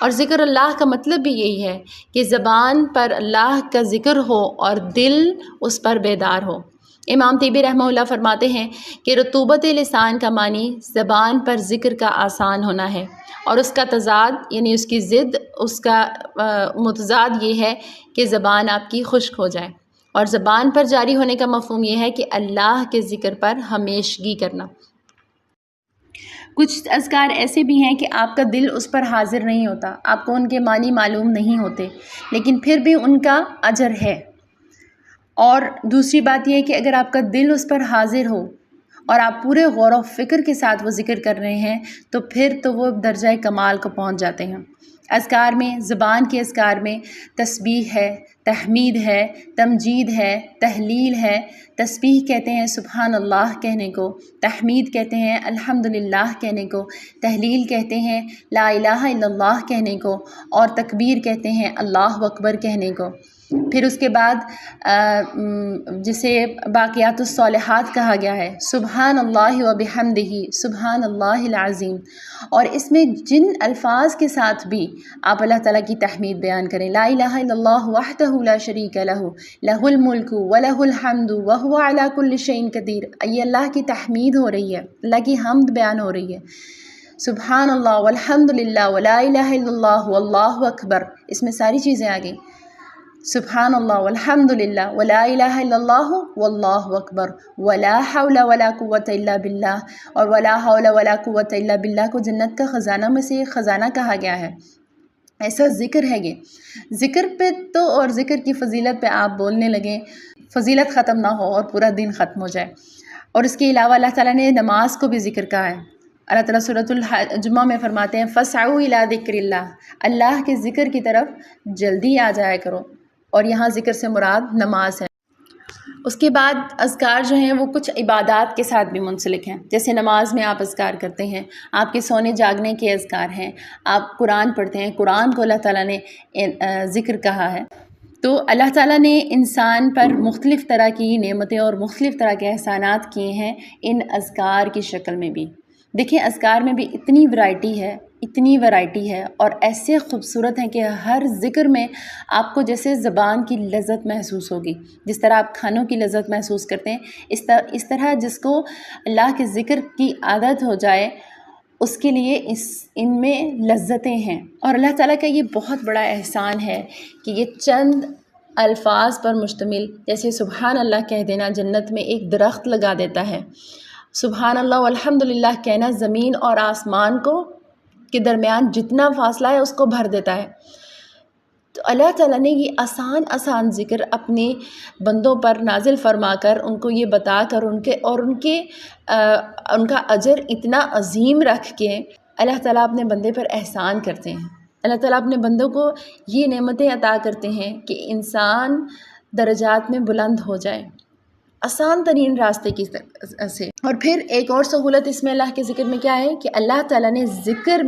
اور ذکر اللہ کا مطلب بھی یہی ہے کہ زبان پر اللہ کا ذکر ہو اور دل اس پر بیدار ہو۔ امام طیبی رحمہ اللہ فرماتے ہیں کہ رطوبت لسان کا معنی زبان پر ذکر کا آسان ہونا ہے، اور اس کا تضاد یعنی اس کی ضد، اس کا متضاد یہ ہے کہ زبان آپ کی خشک ہو جائے۔ اور زبان پر جاری ہونے کا مفہوم یہ ہے کہ اللہ کے ذکر پر ہمیشگی کرنا۔ کچھ اذکار ایسے بھی ہیں کہ آپ کا دل اس پر حاضر نہیں ہوتا، آپ کو ان کے معنی معلوم نہیں ہوتے، لیکن پھر بھی ان کا اجر ہے۔ اور دوسری بات یہ ہے کہ اگر آپ کا دل اس پر حاضر ہو اور آپ پورے غور و فکر کے ساتھ وہ ذکر کر رہے ہیں تو پھر تو وہ درجہ کمال کو پہنچ جاتے ہیں۔ اذکار میں، زبان کے اذکار میں تسبیح ہے، تحمید ہے، تمجید ہے، تحلیل ہے۔ تسبیح کہتے ہیں سبحان اللہ کہنے کو، تحمید کہتے ہیں الحمدللہ کہنے کو، تحلیل کہتے ہیں لا الہ الا اللہ کہنے کو، اور تکبیر کہتے ہیں اللہ اکبر کہنے کو۔ پھر اس کے بعد جسے باقیات الصالحات کہا گیا ہے، سبحان اللہ و بحمدہ، سبحان اللہ العظیم، اور اس میں جن الفاظ کے ساتھ بھی آپ اللہ تعالیٰ کی تحمید بیان کریں، لا الہ الا اللہ وحدہ لا شریک لہ، لہ الملک ولہ الحمد وہو علی کل شیء قدیر، یہ اللہ کی تحمید ہو رہی ہے، اللہ کی حمد بیان ہو رہی ہے۔ سبحان اللہ والحمد للہ ولا الہ الا اللہ واللہ اکبر، اس میں ساری چیزیں آ گئیں۔ سبحان اللہ والحمد للہ ولا الہ الا اللہ واللہ اکبر ولا حول ولا قوۃ الا باللہ، اور ولا حول ولا قوۃ الا باللہ کو جنت کا خزانہ میں سے ایک خزانہ کہا گیا ہے۔ ایسا ذکر ہے یہ ذکر پہ تو، اور ذکر کی فضیلت پہ آپ بولنے لگیں، فضیلت ختم نہ ہو اور پورا دن ختم ہو جائے۔ اور اس کے علاوہ اللہ تعالیٰ نے نماز کو بھی ذکر کہا ہے۔ اللہ تعالیٰ سورۃ الجمعہ میں فرماتے ہیں فَاسْعَوْا إِلَىٰ ذِكْرِ اللّہ، اللہ کے ذکر کی طرف جلدی آ جایا کرو، اور یہاں ذکر سے مراد نماز ہے۔ اس کے بعد اذکار جو ہیں وہ کچھ عبادات کے ساتھ بھی منسلک ہیں، جیسے نماز میں آپ اذکار کرتے ہیں، آپ کے سونے جاگنے کے اذکار ہیں، آپ قرآن پڑھتے ہیں، قرآن کو اللہ تعالیٰ نے ذکر کہا ہے۔ تو اللہ تعالیٰ نے انسان پر مختلف طرح کی نعمتیں اور مختلف طرح کے احسانات کیے ہیں ان اذکار کی شکل میں بھی۔ دیکھیں اذکار میں بھی اتنی ورائٹی ہے اور ایسے خوبصورت ہیں کہ ہر ذکر میں آپ کو جیسے زبان کی لذت محسوس ہوگی، جس طرح آپ کھانوں کی لذت محسوس کرتے ہیں، اس طرح جس کو اللہ کے ذکر کی عادت ہو جائے اس کے لیے ان میں لذتیں ہیں۔ اور اللہ تعالیٰ کا یہ بہت بڑا احسان ہے کہ یہ چند الفاظ پر مشتمل، جیسے سبحان اللہ کہہ دینا جنت میں ایک درخت لگا دیتا ہے، سبحان اللہ والحمدللہ کہنا زمین اور آسمان کے درمیان جتنا فاصلہ ہے اس کو بھر دیتا ہے۔ تو اللہ تعالیٰ نے یہ آسان ذکر اپنے بندوں پر نازل فرما کر، ان کو یہ بتا کر، ان کا اجر اتنا عظیم رکھ کے اللہ تعالیٰ اپنے بندے پر احسان کرتے ہیں۔ اللہ تعالیٰ اپنے بندوں کو یہ نعمتیں عطا کرتے ہیں کہ انسان درجات میں بلند ہو جائے آسان ترین راستے کی سے۔ اور پھر ایک اور سہولت اس میں اللہ کے ذکر میں کیا ہے کہ اللہ تعالیٰ نے ذکر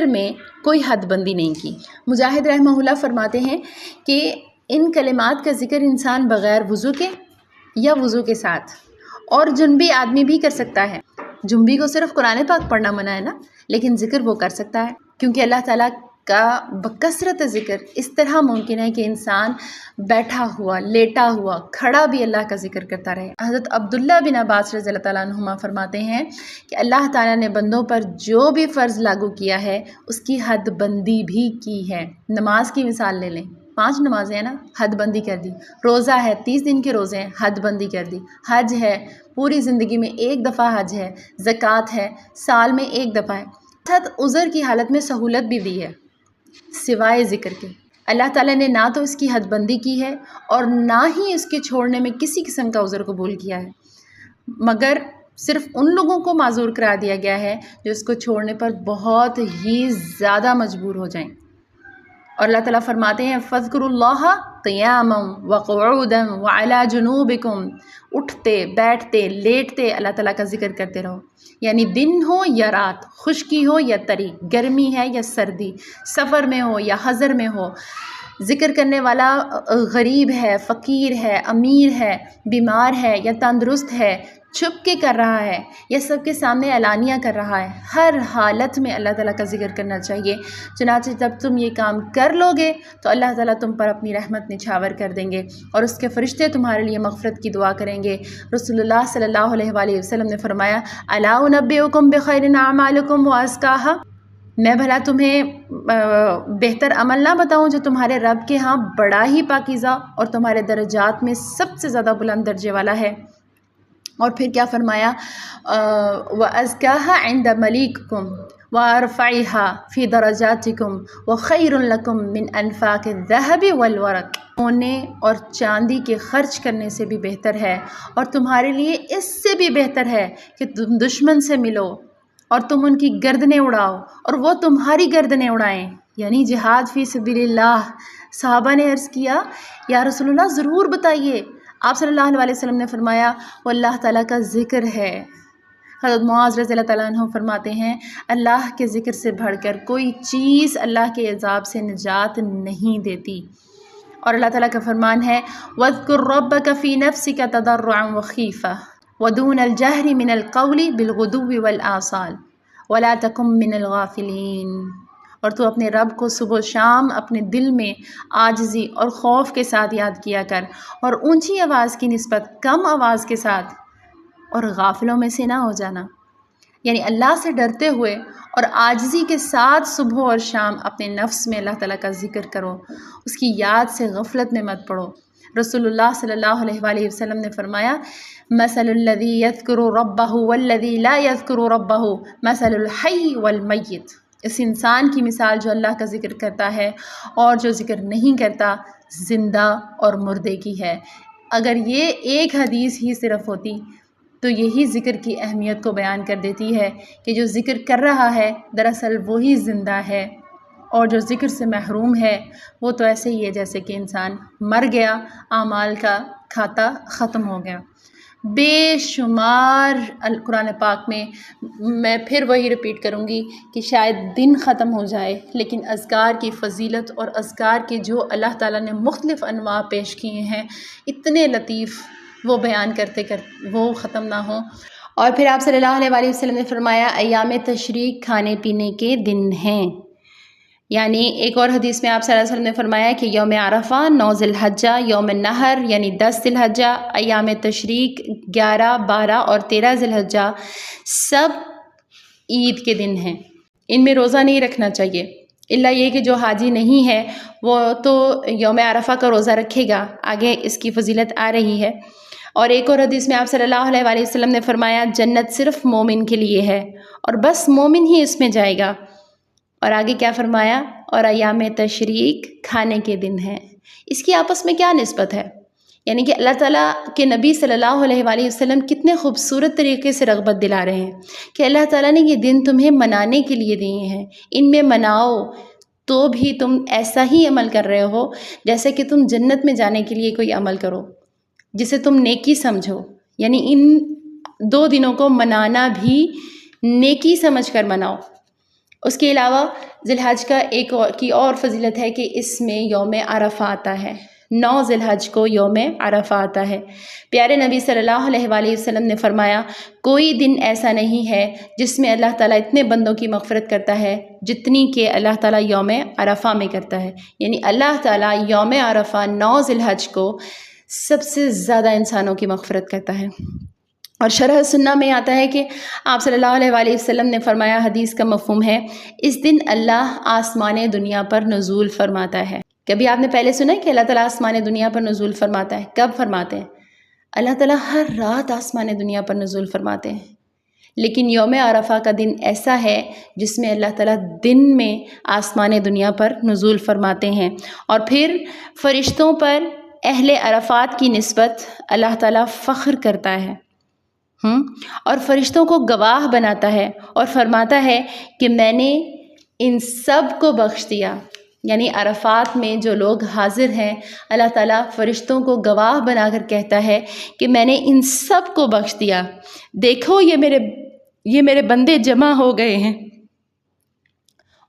میں کوئی حد بندی نہیں کی۔ مجاہد رحمہ اللہ فرماتے ہیں کہ ان کلمات کا ذکر انسان بغیر وضو کے یا وضو کے ساتھ، اور جنبی آدمی بھی کر سکتا ہے۔ جنبی کو صرف قرآن پاک پڑھنا منع ہے نا، لیکن ذکر وہ کر سکتا ہے، کیونکہ اللہ تعالیٰ کا بکثرت ذکر اس طرح ممکن ہے کہ انسان بیٹھا ہوا، لیٹا ہوا، کھڑا بھی اللہ کا ذکر کرتا رہے۔ حضرت عبداللہ بن عباس رضی اللہ تعالیٰ عنہما فرماتے ہیں کہ اللہ تعالیٰ نے بندوں پر جو بھی فرض لاگو کیا ہے اس کی حد بندی بھی کی ہے۔ نماز کی مثال لے لیں، 5 نمازیں ہیں نا، حد بندی کر دی۔ روزہ ہے، 30 دن کے روزے ہیں، حد بندی کر دی۔ حج ہے، پوری زندگی میں ایک دفعہ حج ہے۔ زکوٰۃ ہے، سال میں ایک دفعہ ہے۔ ساتھ عذر کی حالت میں سہولت بھی دی ہے سوائے ذکر کے۔ اللہ تعالیٰ نے نہ تو اس کی حد بندی کی ہے اور نہ ہی اس کے چھوڑنے میں کسی قسم کا عذر قبول کیا ہے، مگر صرف ان لوگوں کو معذور قرار دیا گیا ہے جو اس کو چھوڑنے پر بہت ہی زیادہ مجبور ہو جائیں۔ اور اللہ تعالیٰ فرماتے ہیں فَاذْكُرُوا اللَّهَ قِيَامًا وَقُعُودًا وَعَلَىٰ جُنُوبِكُمْ، اٹھتے بیٹھتے لیٹتے اللہ تعالیٰ کا ذکر کرتے رہو، یعنی دن ہو یا رات، خشکی ہو یا تری، گرمی ہے یا سردی، سفر میں ہو یا حضر میں ہو۔ ذکر کرنے والا غریب ہے، فقیر ہے، امیر ہے، بیمار ہے یا تندرست ہے، چھپ کے کر رہا ہے یا سب کے سامنے علانیہ کر رہا ہے، ہر حالت میں اللہ تعالیٰ کا ذکر کرنا چاہیے۔ چنانچہ جب تم یہ کام کر لو گے تو اللہ تعالیٰ تم پر اپنی رحمت نچھاور کر دیں گے اور اس کے فرشتے تمہارے لیے مغفرت کی دعا کریں گے۔ رسول اللہ صلی اللہ علیہ وآلہ وسلم نے فرمایا الا انبئکم بخیر اعمالکم وازکاھا، میں بھلا تمہیں بہتر عمل نہ بتاؤں جو تمہارے رب کے ہاں بڑا ہی پاکیزہ اور تمہارے درجات میں سب سے زیادہ بلند درجے والا ہے۔ اور پھر کیا فرمایا وَأَزْكَاهَا عِنْدَ مَلِيكِكُمْ وَأَرْفَعِهَا فِي دَرَجَاتِكُمْ وَخَيْرٌ لَكُمْ مِنْ أَنْفَاقِ الذَّهَبِ وَالْوَرَقِ، سونے اور چاندی کے خرچ کرنے سے بھی بہتر ہے، اور تمہارے لیے اس سے بھی بہتر ہے کہ تم دشمن سے ملو اور تم ان کی گردنیں اڑاؤ اور وہ تمہاری گردنیں اڑائیں۔ یعنی جہاد فی سبیل اللہ۔ صحابہ نے عرض کیا یا رسول اللہ ضرور بتائیے۔ آپ صلی اللہ علیہ وسلم نے فرمایا وہ اللہ تعالیٰ کا ذکر ہے۔ حضرت معاذ رضی اللہ تعالیٰ عنہ فرماتے ہیں اللہ کے ذکر سے بڑھ کر کوئی چیز اللہ کے عذاب سے نجات نہیں دیتی۔ اور اللہ تعالیٰ کا فرمان ہے وَاذْكُرْ رَبَّكَ فِي نَفْسِكَ تَضَرُّعًا وَخِيفَةً وَدُونَ الْجَهْرِ مِنَ الْقَوْلِ بِالْغُدُوِّ وَالْآصَالِ وَلَا تَكُن مِّنَ الْغَافِلِينَ۔ اور تو اپنے رب کو صبح و شام اپنے دل میں عاجزی اور خوف کے ساتھ یاد کیا کر، اور اونچی آواز کی نسبت کم آواز کے ساتھ، اور غافلوں میں سے نہ ہو جانا۔ یعنی اللہ سے ڈرتے ہوئے اور عاجزی کے ساتھ صبح اور شام اپنے نفس میں اللہ تعالیٰ کا ذکر کرو، اس کی یاد سے غفلت میں مت پڑو۔ رسول اللہ صلی اللہ علیہ وآلہ وسلم نے فرمایا مثل الذی یذکر ربہ والذی لا یذکر ربہ مثل الحی والمیت۔ اس انسان کی مثال جو اللہ کا ذکر کرتا ہے اور جو ذکر نہیں کرتا زندہ اور مردے کی ہے۔ اگر یہ ایک حدیث ہی صرف ہوتی تو یہی ذکر کی اہمیت کو بیان کر دیتی ہے کہ جو ذکر کر رہا ہے دراصل وہی زندہ ہے، اور جو ذکر سے محروم ہے وہ تو ایسے ہی ہے جیسے کہ انسان مر گیا، اعمال کا کھاتا ختم ہو گیا۔ بے شمار قرآن پاک میں پھر وہی رپیٹ کروں گی کہ شاید دن ختم ہو جائے لیکن اذکار کی فضیلت اور اذکار کے جو اللہ تعالیٰ نے مختلف انواع پیش کیے ہیں اتنے لطیف، وہ بیان کرتے وہ ختم نہ ہوں۔ اور پھر آپ صلی اللہ علیہ وآلہ وسلم نے فرمایا ایام تشریق کھانے پینے کے دن ہیں۔ یعنی ایک اور حدیث میں آپ صلی اللہ علیہ وسلم نے فرمایا کہ یوم عرفہ 9 ذی الحجہ، یوم النحر یعنی 10 ذی الحجہ، ایام تشریق 11، 12 اور 13 ذی الحجہ سب عید کے دن ہیں۔ ان میں روزہ نہیں رکھنا چاہیے، الا یہ کہ جو حاجی نہیں ہے وہ تو یوم عرفہ کا روزہ رکھے گا، آگے اس کی فضیلت آ رہی ہے۔ اور ایک اور حدیث میں آپ صلی اللہ علیہ وآلہ وسلم نے فرمایا جنت صرف مومن کے لیے ہے اور بس مومن ہی اس میں جائے گا۔ اور آگے کیا فرمایا اور ایام تشریق کھانے کے دن ہیں۔ اس کی آپس میں کیا نسبت ہے؟ یعنی کہ اللہ تعالیٰ کے نبی صلی اللہ علیہ وآلہ وسلم کتنے خوبصورت طریقے سے رغبت دلا رہے ہیں کہ اللہ تعالیٰ نے یہ دن تمہیں منانے کے لیے دیے ہیں، ان میں مناؤ، تو بھی تم ایسا ہی عمل کر رہے ہو جیسے کہ تم جنت میں جانے کے لیے کوئی عمل کرو جسے تم نیکی سمجھو۔ یعنی ان 2 دنوں کو منانا بھی نیکی سمجھ کر مناؤ۔ اس کے علاوہ ذی الحج کا ایک اور فضیلت ہے کہ اس میں یوم عرفہ آتا ہے، 9 ذی الحج کو یوم عرفہ آتا ہے۔ پیارے نبی صلی اللہ علیہ وآلہ وسلم نے فرمایا کوئی دن ایسا نہیں ہے جس میں اللہ تعالیٰ اتنے بندوں کی مغفرت کرتا ہے جتنی کہ اللہ تعالیٰ یوم عرفہ میں کرتا ہے۔ یعنی اللہ تعالیٰ یوم عرفہ 9 ذی الحج کو سب سے زیادہ انسانوں کی مغفرت کرتا ہے۔ اور شرح سنہ میں آتا ہے کہ آپ صلی اللہ علیہ وآلہ وسلم نے فرمایا، حدیث کا مفہوم ہے اس دن اللہ آسمان دنیا پر نزول فرماتا ہے۔ کبھی آپ نے پہلے سنا ہے کہ اللہ تعالیٰ آسمان دنیا پر نزول فرماتا ہے؟ کب فرماتے ہیں؟ اللہ تعالیٰ ہر رات آسمان دنیا پر نزول فرماتے ہیں، لیکن یوم عرفہ کا دن ایسا ہے جس میں اللہ تعالیٰ دن میں آسمان دنیا پر نزول فرماتے ہیں۔ اور پھر فرشتوں پر اہل عرفات کی نسبت اللہ تعالیٰ فخر کرتا ہے اور فرشتوں کو گواہ بناتا ہے اور فرماتا ہے کہ میں نے ان سب کو بخش دیا۔ یعنی عرفات میں جو لوگ حاضر ہیں اللہ تعالیٰ فرشتوں کو گواہ بنا کر کہتا ہے کہ میں نے ان سب کو بخش دیا، دیکھو یہ میرے بندے جمع ہو گئے ہیں۔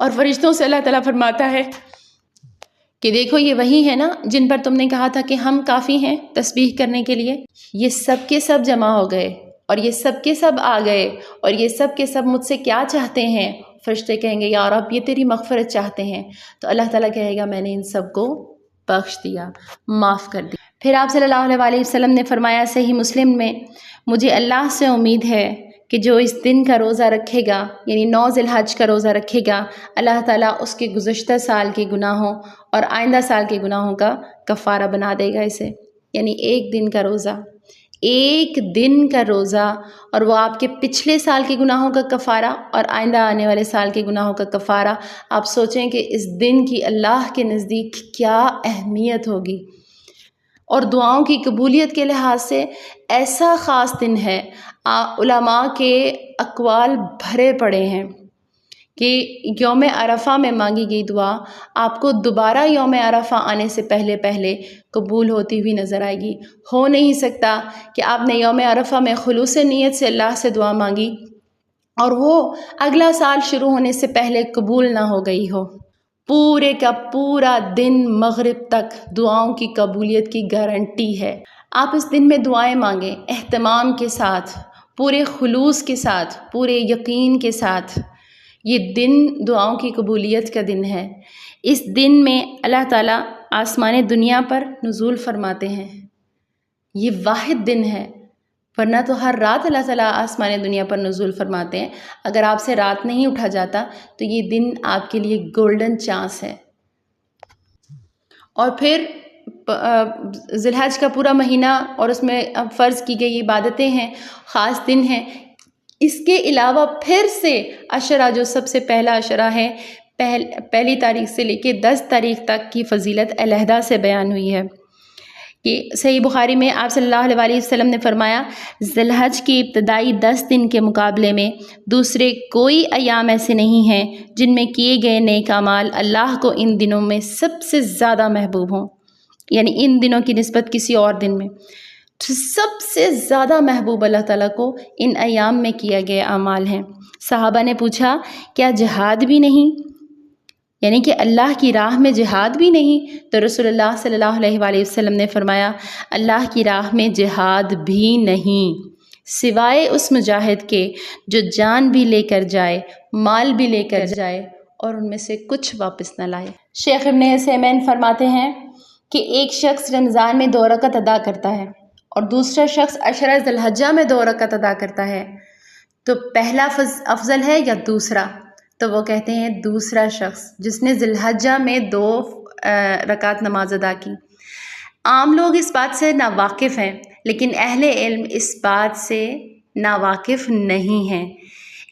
اور فرشتوں سے اللہ تعالیٰ فرماتا ہے کہ دیکھو یہ وہی ہے نا جن پر تم نے کہا تھا کہ ہم کافی ہیں تسبیح کرنے کے لیے، یہ سب کے سب جمع ہو گئے اور یہ سب کے سب آ گئے اور یہ سب کے سب مجھ سے کیا چاہتے ہیں؟ فرشتے کہیں گے یا رب یہ تیری مغفرت چاہتے ہیں، تو اللہ تعالیٰ کہے گا میں نے ان سب کو بخش دیا، معاف کر دیا۔ پھر آپ صلی اللہ علیہ وآلہ وسلم نے فرمایا صحیح مسلم میں، مجھے اللہ سے امید ہے کہ جو اس دن کا روزہ رکھے گا یعنی 9 ذی الحج کا روزہ رکھے گا، اللہ تعالیٰ اس کے گزشتہ سال کے گناہوں اور آئندہ سال کے گناہوں کا کفارہ بنا دے گا اسے۔ یعنی ایک دن کا روزہ، ایک دن کا روزہ، اور وہ آپ کے پچھلے سال کے گناہوں کا کفارہ اور آئندہ آنے والے سال کے گناہوں کا کفارہ۔ آپ سوچیں کہ اس دن کی اللہ کے نزدیک کیا اہمیت ہوگی، اور دعاؤں کی قبولیت کے لحاظ سے ایسا خاص دن ہے۔ علماء کے اقوال بھرے پڑے ہیں کہ یوم عرفہ میں مانگی گئی دعا آپ کو دوبارہ یوم عرفہ آنے سے پہلے پہلے قبول ہوتی ہوئی نظر آئے گی۔ ہو نہیں سکتا کہ آپ نے یوم عرفہ میں خلوص نیت سے اللہ سے دعا مانگی اور وہ اگلا سال شروع ہونے سے پہلے قبول نہ ہو گئی ہو۔ پورے کا پورا دن مغرب تک دعاؤں کی قبولیت کی گارنٹی ہے۔ آپ اس دن میں دعائیں مانگیں اہتمام کے ساتھ، پورے خلوص کے ساتھ، پورے یقین کے ساتھ۔ یہ دن دعاؤں کی قبولیت کا دن ہے۔ اس دن میں اللہ تعالیٰ آسمان دنیا پر نزول فرماتے ہیں۔ یہ واحد دن ہے، ورنہ تو ہر رات اللہ تعالیٰ آسمان دنیا پر نزول فرماتے ہیں۔ اگر آپ سے رات نہیں اٹھا جاتا تو یہ دن آپ کے لیے گولڈن چانس ہے۔ اور پھر ذی الحج کا پورا مہینہ اور اس میں فرض کی گئی عبادتیں ہیں، خاص دن ہیں۔ اس کے علاوہ پھر سے عشرہ جو سب سے پہلا عشرہ ہے، پہلی تاریخ سے لے کے 10 تاریخ تک کی فضیلت علیحدہ سے بیان ہوئی ہے کہ صحیح بخاری میں آپ صلی اللہ علیہ وسلم نے فرمایا، ذی الحج کی ابتدائی 10 دن کے مقابلے میں دوسرے کوئی ایام ایسے نہیں ہیں جن میں کیے گئے نیک اعمال اللہ کو ان دنوں میں سب سے زیادہ محبوب ہوں، یعنی ان دنوں کی نسبت کسی اور دن میں سب سے زیادہ محبوب اللہ تعالیٰ کو ان ایام میں کیا گیا اعمال ہیں۔ صحابہ نے پوچھا کیا جہاد بھی نہیں، یعنی کہ اللہ کی راہ میں جہاد بھی نہیں؟ تو رسول اللہ صلی اللہ علیہ وآلہ وسلم نے فرمایا، اللہ کی راہ میں جہاد بھی نہیں سوائے اس مجاہد کے جو جان بھی لے کر جائے، مال بھی لے کر جائے اور ان میں سے کچھ واپس نہ لائے۔ شیخ ابن عثیمین فرماتے ہیں کہ ایک شخص رمضان میں 2 رکعت ادا کرتا ہے اور دوسرا شخص عشرہ ذی الحجہ میں 2 رکعت ادا کرتا ہے، تو پہلا افضل ہے یا دوسرا؟ تو وہ کہتے ہیں دوسرا شخص جس نے ذی الحجہ میں 2 رکعت نماز ادا کی۔ عام لوگ اس بات سے ناواقف ہیں، لیکن اہل علم اس بات سے ناواقف نہیں ہیں۔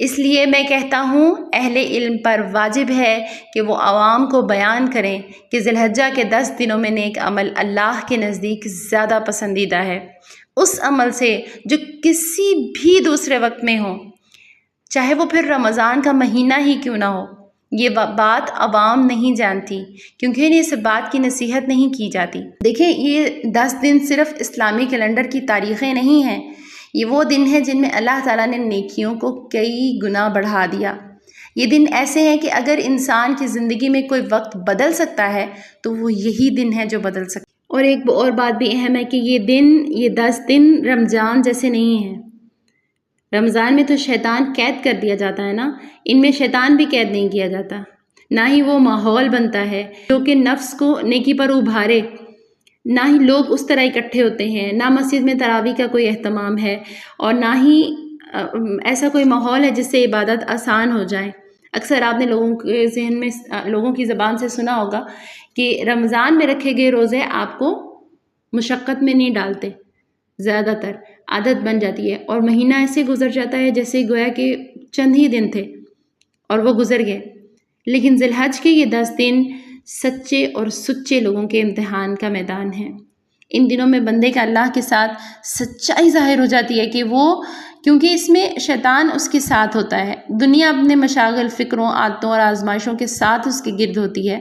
اس لیے میں کہتا ہوں اہل علم پر واجب ہے کہ وہ عوام کو بیان کریں کہ ذی الحجہ کے 10 دنوں میں نیک عمل اللہ کے نزدیک زیادہ پسندیدہ ہے اس عمل سے جو کسی بھی دوسرے وقت میں ہو، چاہے وہ پھر رمضان کا مہینہ ہی کیوں نہ ہو۔ یہ بات عوام نہیں جانتی کیونکہ انہیں اس بات کی نصیحت نہیں کی جاتی۔ دیکھیں، یہ 10 دن صرف اسلامی کیلنڈر کی تاریخیں نہیں ہیں، یہ وہ دن ہیں جن میں اللہ تعالیٰ نے نیکیوں کو کئی گنا بڑھا دیا۔ یہ دن ایسے ہیں کہ اگر انسان کی زندگی میں کوئی وقت بدل سکتا ہے تو وہ یہی دن ہے جو بدل سکتا ہے۔ اور ایک اور بات بھی اہم ہے کہ یہ 10 دن رمضان جیسے نہیں ہیں۔ رمضان میں تو شیطان قید کر دیا جاتا ہے نا، ان میں شیطان بھی قید نہیں کیا جاتا، نہ ہی وہ ماحول بنتا ہے جو کہ نفس کو نیکی پر ابھارے، نہ ہی لوگ اس طرح اکٹھے ہوتے ہیں، نہ مسجد میں تراویح کا کوئی اہتمام ہے، اور نہ ہی ایسا کوئی ماحول ہے جس سے عبادت آسان ہو جائے۔ اکثر آپ نے لوگوں کے ذہن میں، لوگوں کی زبان سے سنا ہوگا کہ رمضان میں رکھے گئے روزے آپ کو مشقت میں نہیں ڈالتے، زیادہ تر عادت بن جاتی ہے اور مہینہ ایسے گزر جاتا ہے جیسے گویا کہ چند ہی دن تھے اور وہ گزر گئے۔ لیکن ذی الحج کے یہ 10 دن سچے اور سچے لوگوں کے امتحان کا میدان ہے۔ ان دنوں میں بندے کا اللہ کے ساتھ سچائی ظاہر ہو جاتی ہے کہ وہ، کیونکہ اس میں شیطان اس کے ساتھ ہوتا ہے، دنیا اپنے مشاغل، فکروں، عادتوں اور آزمائشوں کے ساتھ اس کے گرد ہوتی ہے،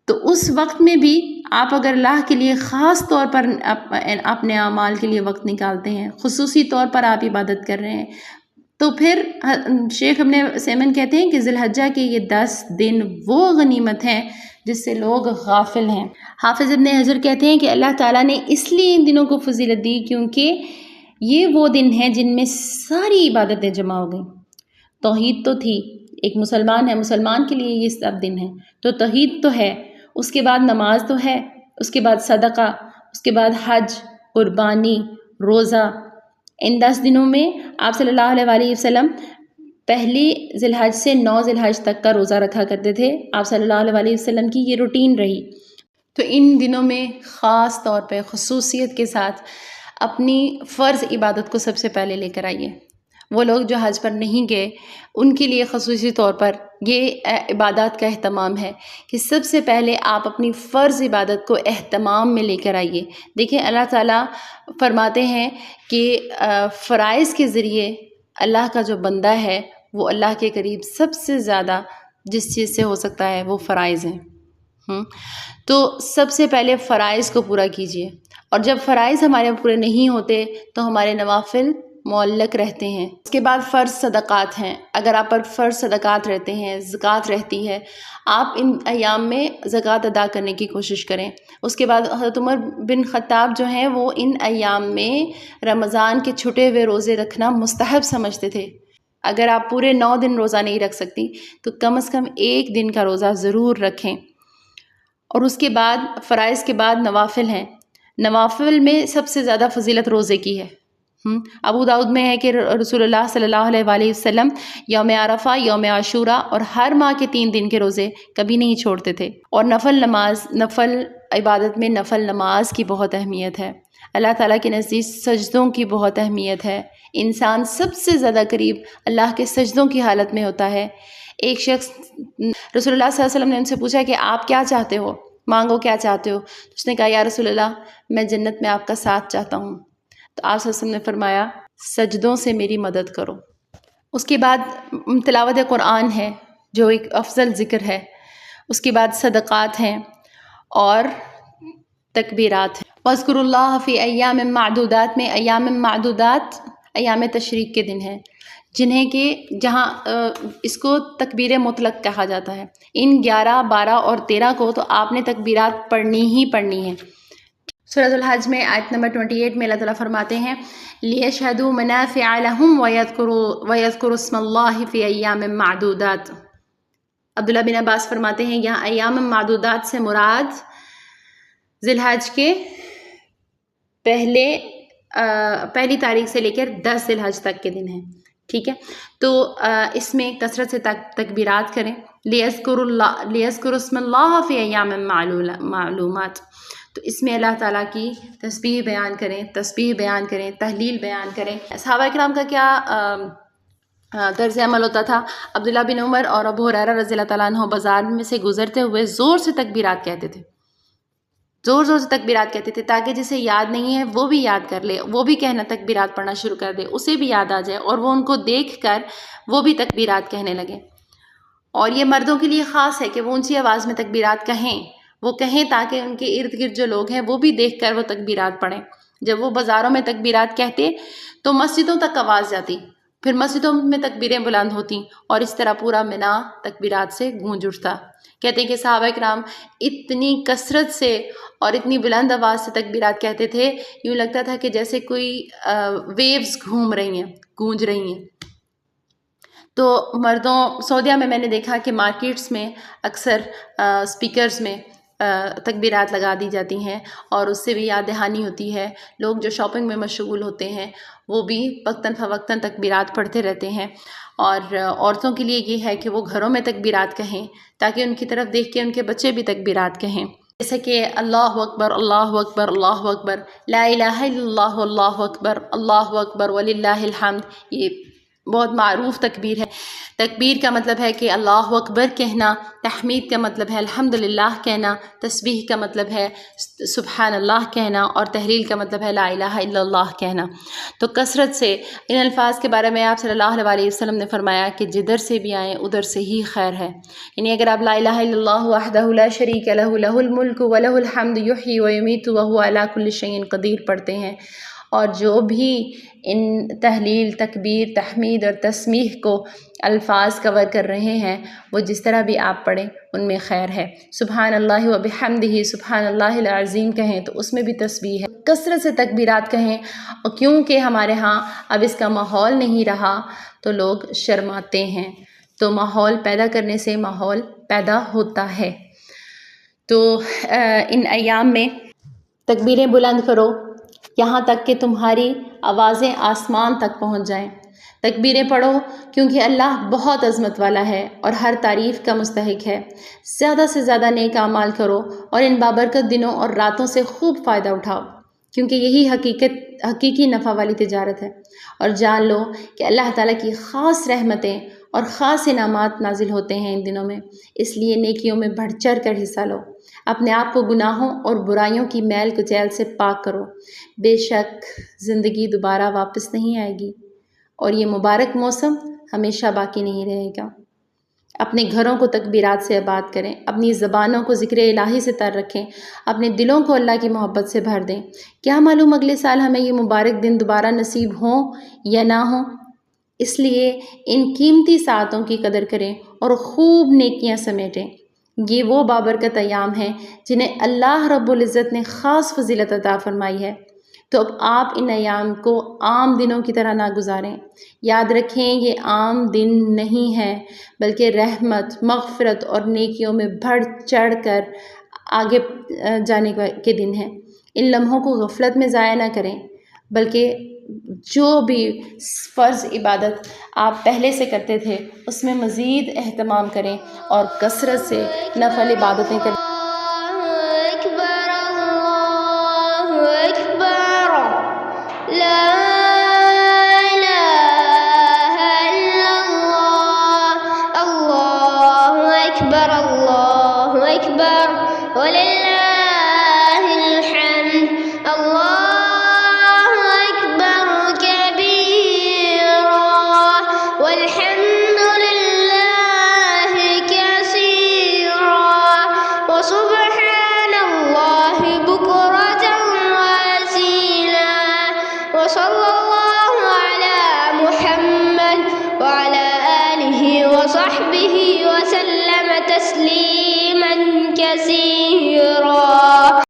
تو اس وقت میں بھی آپ اگر اللہ کے لیے خاص طور پر اپنے اعمال کے لیے وقت نکالتے ہیں، خصوصی طور پر آپ عبادت کر رہے ہیں، تو پھر شیخ ابن عثیمین کہتے ہیں کہ ذی الحجہ کے یہ 10 دن وہ غنیمت ہیں جس سے لوگ غافل ہیں۔ حافظ ابن حجر کہتے ہیں کہ اللہ تعالیٰ نے اس لیے ان دنوں کو فضیلت دی کیونکہ یہ وہ دن ہیں جن میں ساری عبادتیں جمع ہو گئیں۔ توحید تو تھی، ایک مسلمان ہے، مسلمان کے لیے یہ سب دن ہیں، تو توحید تو ہے، اس کے بعد نماز تو ہے، اس کے بعد صدقہ، اس کے بعد حج، قربانی، روزہ۔ ان 10 دنوں میں آپ صلی اللہ علیہ وآلہ وسلم پہلی ذی الحج سے 9 ذی الحج تک کا روزہ رکھا کرتے تھے۔ آپ صلی اللہ علیہ وآلہ وسلم کی یہ روٹین رہی۔ تو ان دنوں میں خاص طور پہ خصوصیت کے ساتھ اپنی فرض عبادت کو سب سے پہلے لے کر آئیے۔ وہ لوگ جو حج پر نہیں گئے ان کے لیے خصوصی طور پر یہ عبادات کا اہتمام ہے کہ سب سے پہلے آپ اپنی فرض عبادت کو اہتمام میں لے کر آئیے۔ دیکھیں، اللہ تعالیٰ فرماتے ہیں کہ فرائض کے ذریعے اللہ کا جو بندہ ہے وہ اللہ کے قریب سب سے زیادہ جس چیز سے ہو سکتا ہے وہ فرائض ہیں۔ تو سب سے پہلے فرائض کو پورا کیجیے، اور جب فرائض ہمارے پورے نہیں ہوتے تو ہمارے نوافل معلق رہتے ہیں۔ اس کے بعد فرض صدقات ہیں، اگر آپ پر فرض صدقات رہتے ہیں، زکوٰۃ رہتی ہے، آپ ان ایام میں زکوٰۃ ادا کرنے کی کوشش کریں۔ اس کے بعد حضرت عمر بن خطاب جو ہیں وہ ان ایام میں رمضان کے چھٹے ہوئے روزے رکھنا مستحب سمجھتے تھے۔ اگر آپ پورے 9 دن روزہ نہیں رکھ سکتی تو کم از کم 1 دن کا روزہ ضرور رکھیں۔ اور اس کے بعد فرائض کے بعد نوافل ہیں۔ نوافل میں سب سے زیادہ فضیلت روزے کی ہے۔ ابو داؤد میں ہے کہ رسول اللہ صلی اللہ علیہ وآلہ وسلم یوم عرفہ، یوم عاشوراء اور ہر ماہ کے 3 دن کے روزے کبھی نہیں چھوڑتے تھے۔ اور نفل عبادت میں نفل نماز کی بہت اہمیت ہے۔ اللہ تعالیٰ کے نزدیک سجدوں کی بہت اہمیت ہے۔ انسان سب سے زیادہ قریب اللہ کے سجدوں کی حالت میں ہوتا ہے۔ ایک شخص رسول اللہ صلی اللہ علیہ وسلم نے ان سے پوچھا کہ آپ کیا چاہتے ہو، مانگو کیا چاہتے ہو؟ تو اس نے کہا یا رسول اللہ میں جنت میں آپ کا ساتھ چاہتا ہوں۔ تو آپ صلی اللہ علیہ وسلم نے فرمایا سجدوں سے میری مدد کرو۔ اس کے بعد تلاوت قرآن ہے جو ایک افضل ذکر ہے۔ اس کے بعد صدقات ہیں اور تکبیرات ہیں۔ وَاذْكُرُوا اللَّهَ فِي أَيَّامٍ مَّعْدُودَاتٍ میں ایام معدودات ایام تشریق کے دن ہیں، جہاں اس کو تکبیر مطلق کہا جاتا ہے۔ ان 11، 12 اور 13 کو تو آپ نے تکبیرات پڑھنی ہی پڑھنی ہیں۔ سورۃ الحج میں آیت نمبر 28 میں اللہ تعالیٰ فرماتے ہیں لِيَشْهَدُوا مَنَافِعَ لَهُمْ وَيَذْكُرُوا اسْمَ اللَّهِ فِي أَيَّامٍ مَّعْدُودَاتٍ۔ عبداللہ بن عباس فرماتے ہیں یہاں ایام معدودات سے مراد ذی الحج کے پہلی تاریخ سے لے کر 10 ذی الحج تک کے دن ہیں، ٹھیک ہے؟ تو اس میں کثرت سے تکبیرات کریں۔ لِيَذْكُرُوا اسْمَ اللَّهِ فِي أَيَّامٍ معلومات، تو اس میں اللہ تعالیٰ کی تسبیح بیان کریں، تحلیل بیان کریں۔ صحابہ کرام کا کیا طرز عمل ہوتا تھا؟ عبداللہ بن عمر اور ابو ہریرہ رضی اللہ تعالیٰ عنہ بازار میں سے گزرتے ہوئے زور سے تکبیرات کہتے تھے، زور سے تکبیرات کہتے تھے تاکہ جسے یاد نہیں ہے وہ بھی یاد کر لے، وہ بھی کہنا تکبیرات پڑھنا شروع کر دے، اسے بھی یاد آ جائے اور وہ ان کو دیکھ کر وہ بھی تکبیرات کہنے لگے۔ اور یہ مردوں کے لیے خاص ہے کہ وہ اونچی آواز میں تکبیرات کہیں تاکہ ان کے ارد گرد جو لوگ ہیں وہ بھی دیکھ کر وہ تکبیرات پڑھیں۔ جب وہ بازاروں میں تکبیرات کہتے تو مسجدوں تک آواز جاتی، پھر مسجدوں میں تکبیریں بلند ہوتی اور اس طرح پورا مینا تکبیرات سے گونج اٹھتا۔ کہتے ہیں کہ صحابہ کرام اتنی کثرت سے اور اتنی بلند آواز سے تکبیرات کہتے تھے، یوں لگتا تھا کہ جیسے کوئی ویوز گونج رہی ہیں۔ تو مردوں سعودیہ میں نے دیکھا کہ مارکیٹس میں اکثر اسپیکرز میں تکبیرات لگا دی جاتی ہیں اور اس سے بھی یاد دہانی ہوتی ہے۔ لوگ جو شاپنگ میں مشغول ہوتے ہیں وہ بھی وقتاً فوقتاً تکبیرات پڑھتے رہتے ہیں، اور عورتوں کے لیے یہ ہے کہ وہ گھروں میں تکبیرات کہیں تاکہ ان کی طرف دیکھ کے ان کے بچے بھی تکبیرات کہیں، جیسے کہ اللہ اکبر اللہ اکبر اللہ اکبر، لا الہ الا اللہ اللہ اکبر وللہ الحمد۔ یہ بہت معروف تکبیر ہے۔ تکبیر کا مطلب ہے کہ اللہ اکبر کہنا، تحمید کا مطلب ہے الحمدللہ کہنا، تسبیح کا مطلب ہے سبحان اللہ کہنا، اور تحلیل کا مطلب ہے لا الہ الا اللہ کہنا۔ تو کثرت سے ان الفاظ کے بارے میں آپ صلی اللہ علیہ وسلم نے فرمایا کہ جدھر سے بھی آئیں ادھر سے ہی خیر ہے۔ یعنی اگر آپ لا الہ الا اللہ وحدہ لا شریک لہ لہ الملک ولہ الحمد یحیی ویمیت وہو علی کل شیء قدیر پڑھتے ہیں، اور جو بھی ان تحلیل، تکبیر، تحمید اور تسمیح کو الفاظ کور کر رہے ہیں وہ جس طرح بھی آپ پڑھیں ان میں خیر ہے۔ سبحان اللہ و بحمدہ سبحان اللہ العظیم کہیں تو اس میں بھی تسبیح ہے۔ کثرت سے تکبیرات کہیں، اور کیونکہ ہمارے ہاں اب اس کا ماحول نہیں رہا تو لوگ شرماتے ہیں، تو ماحول پیدا کرنے سے ماحول پیدا ہوتا ہے۔ تو ان ایام میں تکبیریں بلند کرو یہاں تک کہ تمہاری آوازیں آسمان تک پہنچ جائیں۔ تکبیریں پڑھو کیونکہ اللہ بہت عظمت والا ہے اور ہر تعریف کا مستحق ہے۔ زیادہ سے زیادہ نیک اعمال کرو اور ان بابرکت دنوں اور راتوں سے خوب فائدہ اٹھاؤ، کیونکہ یہی حقیقی نفع والی تجارت ہے۔ اور جان لو کہ اللہ تعالیٰ کی خاص رحمتیں اور خاص انعامات نازل ہوتے ہیں ان دنوں میں، اس لیے نیکیوں میں بڑھ چڑھ کر حصہ لو۔ اپنے آپ کو گناہوں اور برائیوں کی میل کچیل سے پاک کرو، بے شک زندگی دوبارہ واپس نہیں آئے گی، اور یہ مبارک موسم ہمیشہ باقی نہیں رہے گا۔ اپنے گھروں کو تکبیرات سے آباد کریں، اپنی زبانوں کو ذکر الہی سے تر رکھیں، اپنے دلوں کو اللہ کی محبت سے بھر دیں۔ کیا معلوم اگلے سال ہمیں یہ مبارک دن دوبارہ نصیب ہوں یا نہ ہوں؟ اس لیے ان قیمتی ساعتوں کی قدر کریں اور خوب نیکیاں سمیٹیں۔ یہ وہ بابرکت ایام ہیں جنہیں اللہ رب العزت نے خاص فضیلت عطا فرمائی ہے، تو اب آپ ان ایام کو عام دنوں کی طرح نہ گزاریں۔ یاد رکھیں یہ عام دن نہیں ہے، بلکہ رحمت، مغفرت اور نیکیوں میں بڑھ چڑھ کر آگے جانے کے دن ہیں۔ ان لمحوں کو غفلت میں ضائع نہ کریں، بلکہ جو بھی فرض عبادت آپ پہلے سے کرتے تھے اس میں مزید اہتمام کریں اور کثرت سے نفل عبادتیں کریں۔ وصلى الله على محمد وعلى آله وصحبه وسلم تسليما كثيرا.